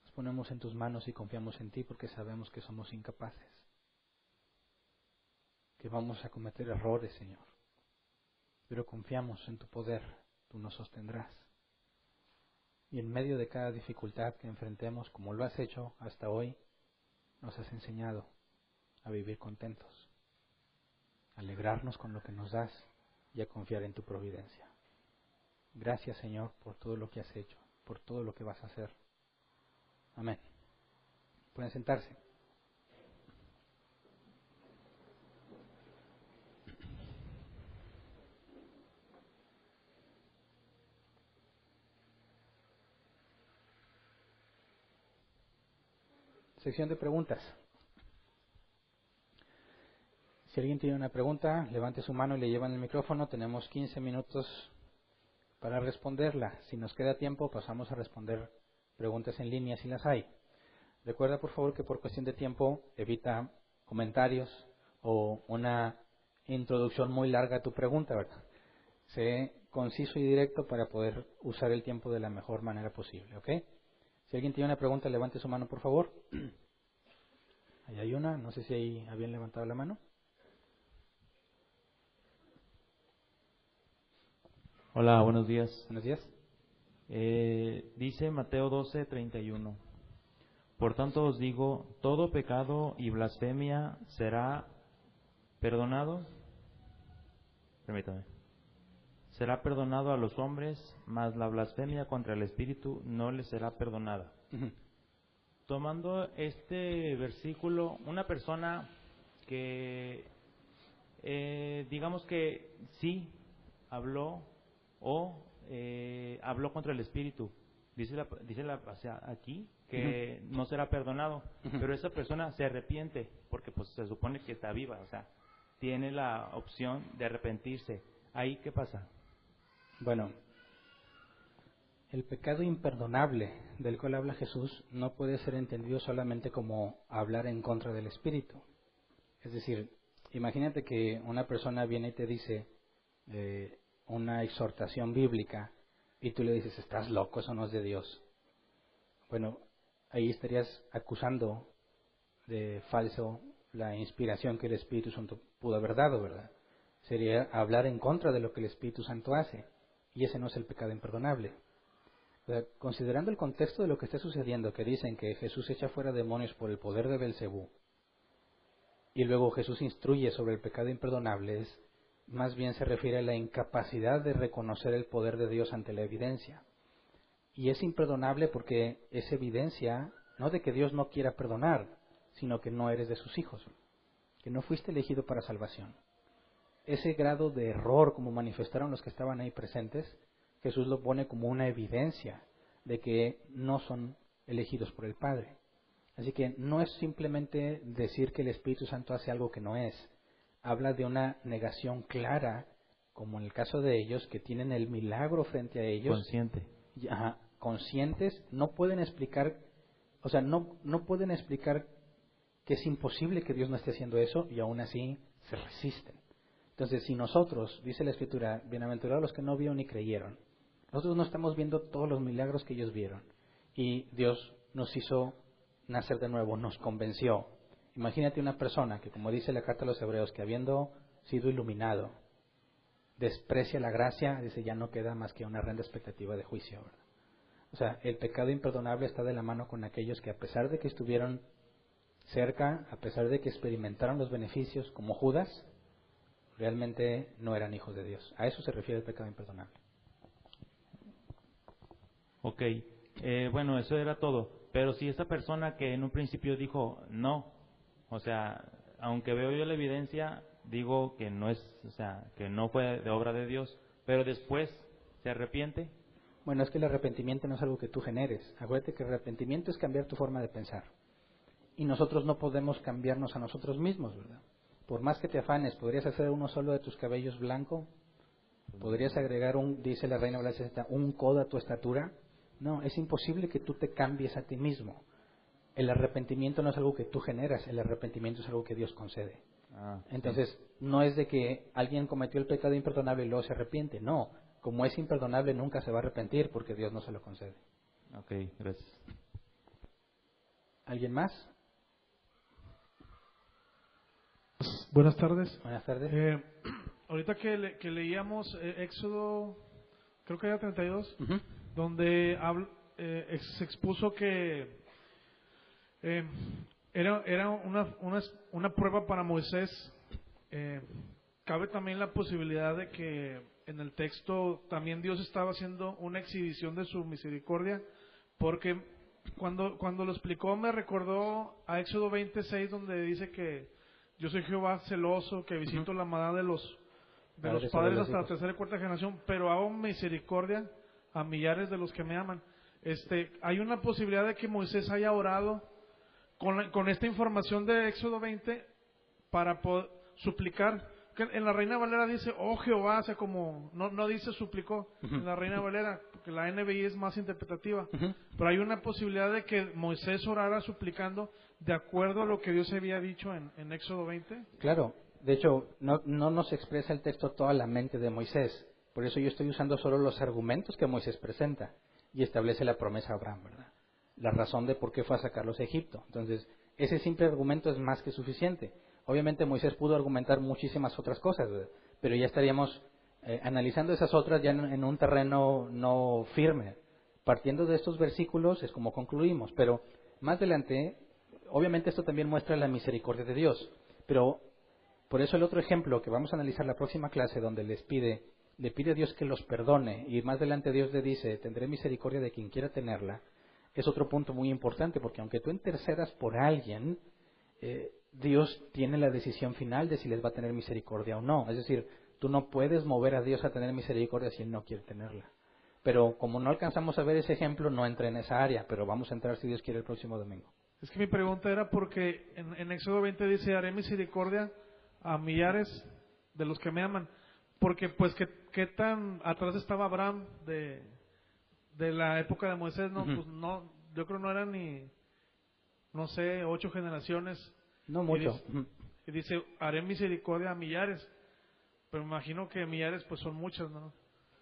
Nos ponemos en tus manos y confiamos en ti porque sabemos que somos incapaces, que vamos a cometer errores, Señor, pero confiamos en tu poder, tú nos sostendrás. Y en medio de cada dificultad que enfrentemos, como lo has hecho hasta hoy, nos has enseñado a vivir contentos, a alegrarnos con lo que nos das y a confiar en tu providencia. Gracias, Señor, por todo lo que has hecho, por todo lo que vas a hacer. Amén. Pueden sentarse. Sección de preguntas. Si alguien tiene una pregunta, levante su mano y le llevan el micrófono. Tenemos 15 minutos para responderla. Si nos queda tiempo, pasamos a responder preguntas en línea si las hay. Recuerda, por favor, que por cuestión de tiempo evita comentarios o una introducción muy larga a tu pregunta, ¿verdad? Sé conciso y directo para poder usar el tiempo de la mejor manera posible, ¿ok? Si alguien tiene una pregunta, levante su mano, por favor. Ahí hay una, no sé si ahí habían levantado la mano. Hola, buenos días. Buenos días. Dice Mateo 12:31. Por tanto os digo, todo pecado y blasfemia será perdonado. Permítame. Será perdonado a los hombres, mas la blasfemia contra el Espíritu no les será perdonada. Uh-huh. Tomando este versículo, una persona que digamos que sí habló o habló contra el Espíritu, dice aquí que no será perdonado, pero esa persona se arrepiente porque pues se supone que está viva, o sea, tiene la opción de arrepentirse. ¿Ahí qué pasa? Bueno, el pecado imperdonable del cual habla Jesús no puede ser entendido solamente como hablar en contra del Espíritu. Es decir, imagínate que una persona viene y te dice una exhortación bíblica y tú le dices, estás loco, eso no es de Dios. Bueno, ahí estarías acusando de falso la inspiración que el Espíritu Santo pudo haber dado, ¿verdad? Sería hablar en contra de lo que el Espíritu Santo hace, y ese no es el pecado imperdonable. O sea, considerando el contexto de lo que está sucediendo, que dicen que Jesús echa fuera demonios por el poder de Belcebú, y luego Jesús instruye sobre el pecado imperdonable, más bien se refiere a la incapacidad de reconocer el poder de Dios ante la evidencia. Y es imperdonable porque es evidencia no de que Dios no quiera perdonar, sino que no eres de sus hijos, que no fuiste elegido para salvación. Ese grado de error, como manifestaron los que estaban ahí presentes, Jesús lo pone como una evidencia de que no son elegidos por el Padre. Así que no es simplemente decir que el Espíritu Santo hace algo que no es. Habla de una negación clara, como en el caso de ellos, que tienen el milagro frente a ellos. Consciente. Conscientes, no pueden explicar, no pueden explicar que es imposible que Dios no esté haciendo eso, y aún así se resisten. Entonces, si nosotros, dice la Escritura, bienaventurados los que no vieron ni creyeron, nosotros no estamos viendo todos los milagros que ellos vieron, y Dios nos hizo nacer de nuevo, nos convenció. Imagínate una persona que, como dice la carta a los Hebreos, que habiendo sido iluminado, desprecia la gracia, dice, ya no queda más que una horrenda expectativa de juicio, ¿verdad? O sea, el pecado imperdonable está de la mano con aquellos que, a pesar de que estuvieron cerca, a pesar de que experimentaron los beneficios, como Judas, realmente no eran hijos de Dios. A eso se refiere el pecado imperdonable. Ok, bueno, eso era todo. Pero si esa persona que en un principio dijo no, o sea, aunque veo yo la evidencia, digo que no es, o sea, que no fue de obra de Dios, pero después se arrepiente. Bueno, es que el arrepentimiento no es algo que tú generes. Acuérdate que el arrepentimiento es cambiar tu forma de pensar. Y nosotros no podemos cambiarnos a nosotros mismos, ¿verdad? Por más que te afanes, ¿podrías hacer uno solo de tus cabellos blanco? ¿Podrías agregar dice la Reina Valera, un codo a tu estatura? No, es imposible que tú te cambies a ti mismo. El arrepentimiento no es algo que tú generas, el arrepentimiento es algo que Dios concede. Entonces, Sí. no es de que alguien cometió el pecado imperdonable y luego se arrepiente. No, como es imperdonable nunca se va a arrepentir porque Dios no se lo concede. Ok, gracias. ¿Alguien más? Buenas tardes. Buenas tardes. Ahorita que leíamos Éxodo, creo que era 32, Uh-huh. donde se expuso que era una prueba para Moisés. Cabe también la posibilidad de que en el texto también Dios estaba haciendo una exhibición de su misericordia, porque cuando lo explicó me recordó a Éxodo 26, donde dice que yo soy Jehová celoso, que visito la maldad de los padres hasta la tercera y cuarta generación, pero hago misericordia a millares de los que me aman. Hay una posibilidad de que Moisés haya orado con esta información de Éxodo 20 para poder suplicar. Que en la Reina Valera dice, oh Jehová, o sea, como no dice suplicó. Uh-huh. En la Reina Valera, porque la NBI es más interpretativa. Uh-huh. Pero hay una posibilidad de que Moisés orara suplicando de acuerdo a lo que Dios había dicho en Éxodo 20. Claro, de hecho, no nos expresa el texto toda la mente de Moisés. Por eso yo estoy usando solo los argumentos que Moisés presenta y establece la promesa a Abraham, ¿verdad? La razón de por qué fue a sacarlos de Egipto. Entonces, ese simple argumento es más que suficiente. Obviamente Moisés pudo argumentar muchísimas otras cosas, ¿verdad? Pero ya estaríamos analizando esas otras ya en un terreno no firme. Partiendo de estos versículos es como concluimos, pero más adelante, obviamente esto también muestra la misericordia de Dios. Pero por eso el otro ejemplo que vamos a analizar la próxima clase, donde le pide a Dios que los perdone, y más adelante Dios le dice, tendré misericordia de quien quiera tenerla, es otro punto muy importante, porque aunque tú intercedas por alguien, Dios tiene la decisión final de si les va a tener misericordia o no. Es decir, tú no puedes mover a Dios a tener misericordia si Él no quiere tenerla. Pero como no alcanzamos a ver ese ejemplo, no entra en esa área, pero vamos a entrar si Dios quiere el próximo domingo. Es que mi pregunta era porque en Éxodo 20 dice, haré misericordia a millares de los que me aman. Porque pues qué tan atrás estaba Abraham de la época de Moisés, ¿no? Uh-huh. Pues no, yo creo no eran ni, no sé, 8 generaciones. No mucho. Y dice, haré misericordia a millares. Pero me imagino que millares pues son muchas, ¿no?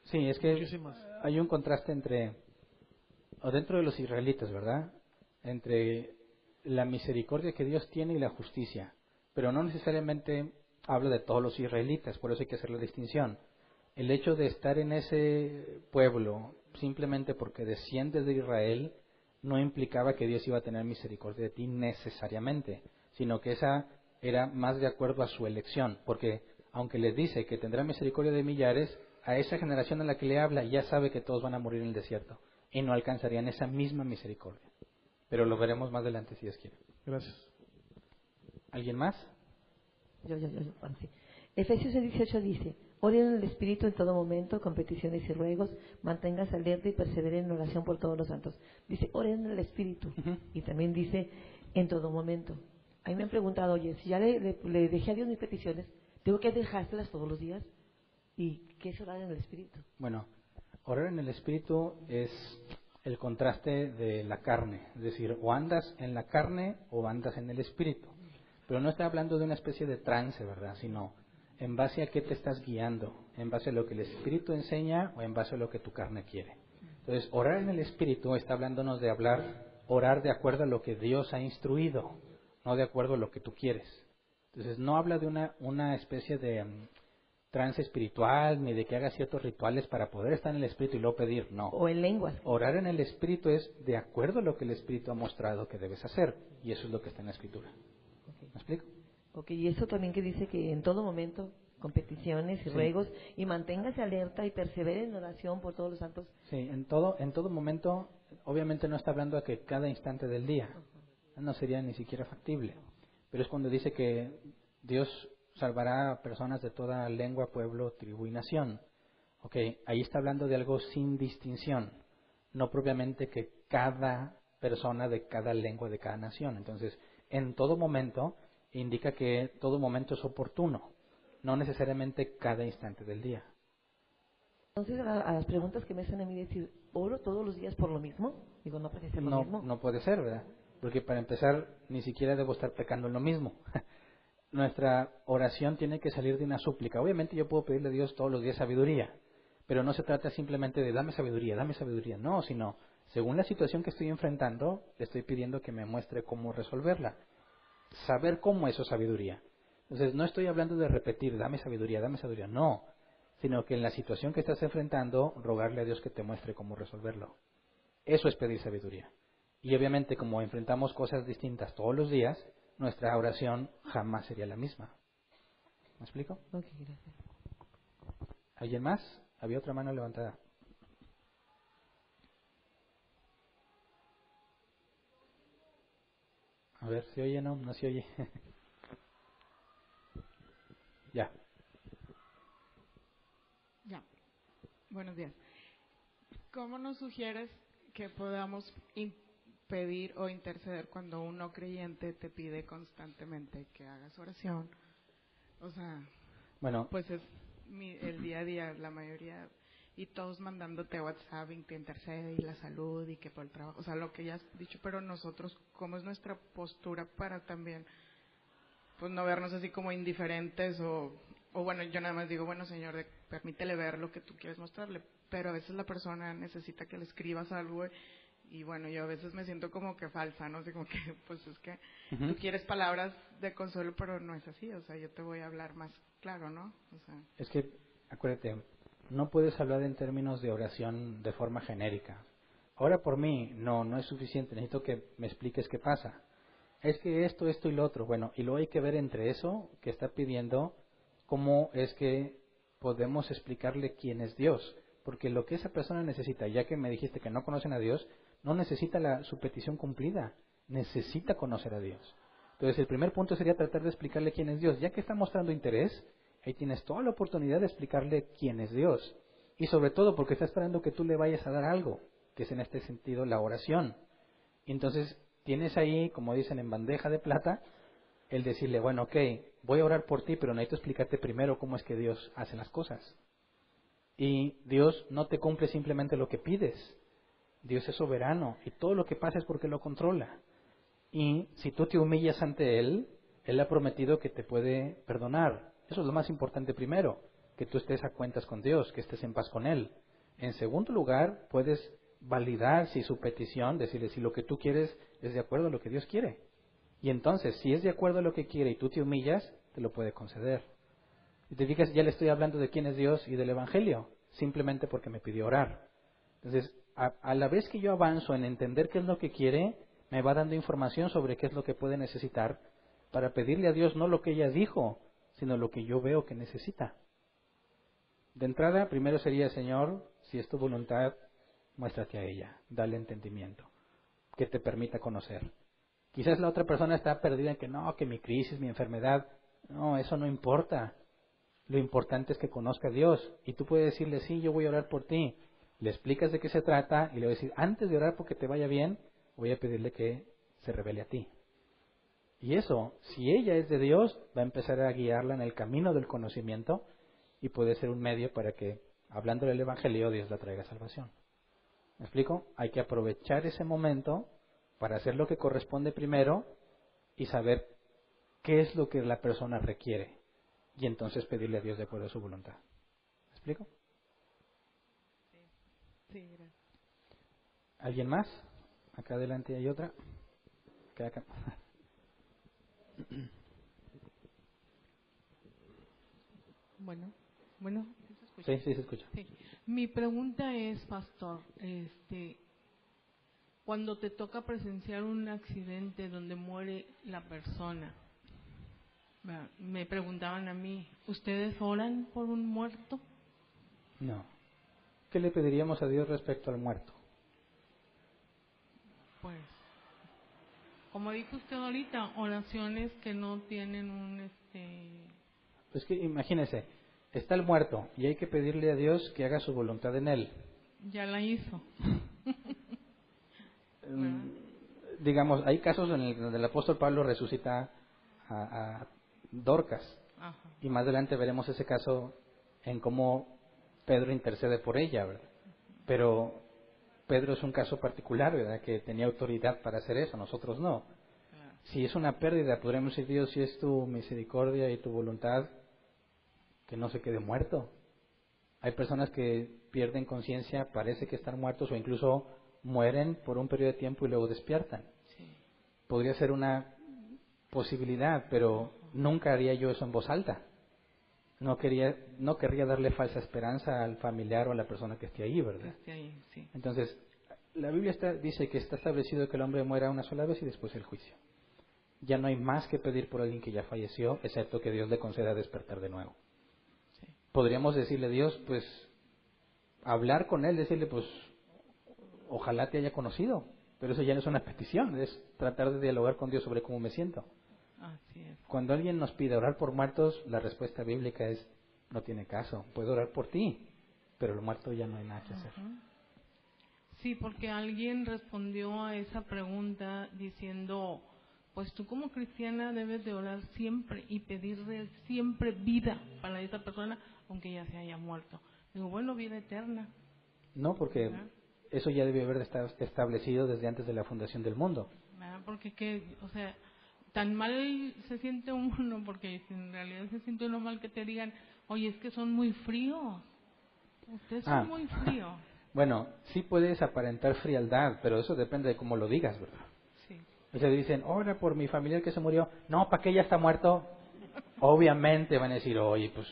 Sí, es que muchísimas. Hay un contraste dentro de los israelitas, ¿verdad? Entre la misericordia que Dios tiene y la justicia. Pero no necesariamente habla de todos los israelitas, por eso hay que hacer la distinción. El hecho de estar en ese pueblo simplemente porque desciendes de Israel no implicaba que Dios iba a tener misericordia de ti necesariamente, sino que esa era más de acuerdo a su elección, porque aunque les dice que tendrá misericordia de millares, a esa generación a la que le habla ya sabe que todos van a morir en el desierto y no alcanzarían esa misma misericordia. Pero lo veremos más adelante si Dios quiere. Gracias. ¿Alguien más? Yo, sí. Efesios 18 dice: oren en el Espíritu en todo momento, con peticiones y ruegos, manténganse alerta y perseveren en oración por todos los santos. Dice, oren en el Espíritu. Y también dice, en todo momento. A mí me han preguntado, oye, si ya le dejé a Dios mis peticiones, ¿tengo que dejárselas todos los días? ¿Y qué es orar en el Espíritu? Bueno, orar en el Espíritu es el contraste de la carne. Es decir, o andas en la carne o andas en el Espíritu. Pero no está hablando de una especie de trance, ¿verdad? Sino en base a qué te estás guiando, en base a lo que el Espíritu enseña o en base a lo que tu carne quiere. Entonces, orar en el Espíritu está hablándonos de orar de acuerdo a lo que Dios ha instruido, no de acuerdo a lo que tú quieres. Entonces, no habla de una especie de trance espiritual, ni de que hagas ciertos rituales para poder estar en el Espíritu y luego pedir, no. O en lenguas. Orar en el Espíritu es de acuerdo a lo que el Espíritu ha mostrado que debes hacer, y eso es lo que está en la Escritura. Okay. ¿Me explico? Ok, y eso también que dice que en todo momento, con peticiones y ruegos, y manténgase alerta y persevere en oración por todos los santos. Sí, en todo momento, obviamente no está hablando a que cada instante del día, no sería ni siquiera factible, pero es cuando dice que Dios salvará a personas de toda lengua, pueblo, tribu y nación. Ok, ahí está hablando de algo sin distinción, no propiamente que cada persona de cada lengua, de cada nación. Entonces, en todo momento indica que todo momento es oportuno, no necesariamente cada instante del día. Entonces, a las preguntas que me hacen a mí decir, ¿oro todos los días por lo mismo? Digo, no puede ser lo mismo. No puede ser, ¿verdad? Porque para empezar, ni siquiera debo estar pecando en lo mismo. Nuestra oración tiene que salir de una súplica. Obviamente yo puedo pedirle a Dios todos los días sabiduría, pero no se trata simplemente de dame sabiduría. No, sino según la situación que estoy enfrentando, le estoy pidiendo que me muestre cómo resolverla. Saber cómo eso es sabiduría. Entonces no estoy hablando de repetir, dame sabiduría, no, sino que en la situación que estás enfrentando, rogarle a Dios que te muestre cómo resolverlo. Eso es pedir sabiduría. Y obviamente como enfrentamos cosas distintas todos los días, nuestra oración jamás sería la misma. ¿Me explico? Ok, gracias. ¿Alguien más? Había otra mano levantada. A ver, ¿se oye? No se oye. Ya. Ya. Buenos días. ¿Cómo nos sugieres que podamos impedir o interceder cuando un no creyente te pide constantemente que hagas oración? O sea, bueno, pues es el día a día, la mayoría, y todos mandándote WhatsApp y que intercede y la salud y que por el trabajo, o sea, lo que ya has dicho, pero nosotros, ¿cómo es nuestra postura para también, pues no vernos así como indiferentes o bueno, yo nada más digo, bueno, Señor, permítele ver lo que tú quieres mostrarle, pero a veces la persona necesita que le escribas algo y bueno, yo a veces me siento como que falsa, ¿no? Así como que, pues es que tú quieres palabras de consuelo, pero no es así, o sea, yo te voy a hablar más claro, ¿no? O sea, es que, acuérdate, no puedes hablar en términos de oración de forma genérica. Ora por mí, no es suficiente, necesito que me expliques qué pasa. Es que esto y lo otro, bueno, y luego hay que ver entre eso que está pidiendo, cómo es que podemos explicarle quién es Dios. Porque lo que esa persona necesita, ya que me dijiste que no conocen a Dios, no necesita su petición cumplida, necesita conocer a Dios. Entonces el primer punto sería tratar de explicarle quién es Dios. Ya que está mostrando interés, ahí tienes toda la oportunidad de explicarle quién es Dios. Y sobre todo porque está esperando que tú le vayas a dar algo, que es en este sentido la oración. Y entonces tienes ahí, como dicen, en bandeja de plata, el decirle, bueno, ok, voy a orar por ti, pero necesito explicarte primero cómo es que Dios hace las cosas. Y Dios no te cumple simplemente lo que pides. Dios es soberano y todo lo que pasa es porque lo controla. Y si tú te humillas ante Él, Él ha prometido que te puede perdonar. Eso es lo más importante primero, que tú estés a cuentas con Dios, que estés en paz con Él. En segundo lugar, puedes validar si su petición, decirle si lo que tú quieres es de acuerdo a lo que Dios quiere. Y entonces, si es de acuerdo a lo que quiere y tú te humillas, te lo puede conceder. Y te fijas, ya le estoy hablando de quién es Dios y del Evangelio, simplemente porque me pidió orar. Entonces, a la vez que yo avanzo en entender qué es lo que quiere, me va dando información sobre qué es lo que puede necesitar para pedirle a Dios no lo que ella dijo, sino lo que yo veo que necesita. De entrada, primero sería, Señor, si es tu voluntad, muéstrate a ella, dale entendimiento, que te permita conocer. Quizás la otra persona está perdida en que no, que mi crisis, mi enfermedad, no, eso no importa. Lo importante es que conozca a Dios. Y tú puedes decirle, sí, yo voy a orar por ti. Le explicas de qué se trata y le voy a decir, antes de orar porque te vaya bien, voy a pedirle que se revele a ti. Y eso, si ella es de Dios, va a empezar a guiarla en el camino del conocimiento y puede ser un medio para que, hablándole del Evangelio, Dios la traiga salvación. ¿Me explico? Hay que aprovechar ese momento para hacer lo que corresponde primero y saber qué es lo que la persona requiere. Y entonces pedirle a Dios de acuerdo a su voluntad. ¿Me explico? Sí, gracias. ¿Alguien más? Acá adelante hay otra. Acá. Bueno, ¿sí se escucha? Sí, se escucha. Sí. Mi pregunta es, pastor, cuando te toca presenciar un accidente donde muere la persona, me preguntaban a mí, ¿ustedes oran por un muerto? No. ¿Qué le pediríamos a Dios respecto al muerto? Pues, como dijo usted ahorita, oraciones que no tienen un Pues que imagínese, está el muerto y hay que pedirle a Dios que haga su voluntad en él. Ya la hizo. Digamos, hay casos en donde el apóstol Pablo resucita a Dorcas. Ajá. Y más adelante veremos ese caso en cómo Pedro intercede por ella, ¿verdad? Pero Pedro es un caso particular, ¿verdad? Que tenía autoridad para hacer eso, nosotros no. Si es una pérdida, podremos decir, Dios, si es tu misericordia y tu voluntad, que no se quede muerto. Hay personas que pierden conciencia, parece que están muertos o incluso mueren por un periodo de tiempo y luego despiertan. Sí. Podría ser una posibilidad, pero nunca haría yo eso en voz alta. No querría darle falsa esperanza al familiar o a la persona que esté ahí, ¿verdad? Esté ahí, sí. Entonces, la Biblia dice que está establecido que el hombre muera una sola vez y después el juicio. Ya no hay más que pedir por alguien que ya falleció, excepto que Dios le conceda despertar de nuevo. Sí. Podríamos decirle a Dios, pues, hablar con él, decirle, pues, ojalá te haya conocido, pero eso ya no es una petición, es tratar de dialogar con Dios sobre cómo me siento. Así es. Cuando alguien nos pide orar por muertos, la respuesta bíblica es, no tiene caso, puedo orar por ti, pero el muerto ya no hay nada que hacer. Sí, porque alguien respondió a esa pregunta diciendo, pues tú como cristiana debes de orar siempre y pedirle siempre vida para esa persona, aunque ya se haya muerto. Digo, bueno, vida eterna. No, porque ¿verdad? eso ya debe haber estado establecido desde antes de la fundación del mundo. ¿Verdad? Porque, tan mal se siente uno, porque en realidad se siente uno mal que te digan, oye, es que son muy fríos. Ustedes son muy fríos. Bueno, sí puedes aparentar frialdad, pero eso depende de cómo lo digas, ¿verdad? Sí. O sea, dicen, ora por mi familiar que se murió. No, ¿para qué ya está muerto? Obviamente van a decir, oye, pues...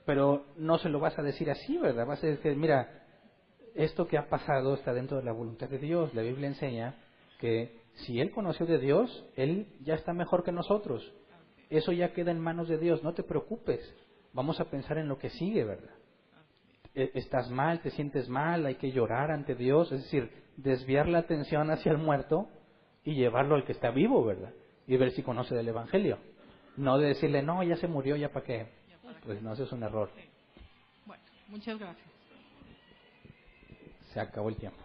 Pero no se lo vas a decir así, ¿verdad? Vas a decir, mira, esto que ha pasado está dentro de la voluntad de Dios. La Biblia enseña que si Él conoció de Dios, Él ya está mejor que nosotros. Eso ya queda en manos de Dios, no te preocupes. Vamos a pensar en lo que sigue, ¿verdad? Estás mal, te sientes mal, hay que llorar ante Dios, es decir, desviar la atención hacia el muerto y llevarlo al que está vivo, ¿verdad? Y ver si conoce del Evangelio. No de decirle, no, ya se murió, ¿ya para qué? Pues no, eso es un error. Bueno, muchas gracias. Se acabó el tiempo.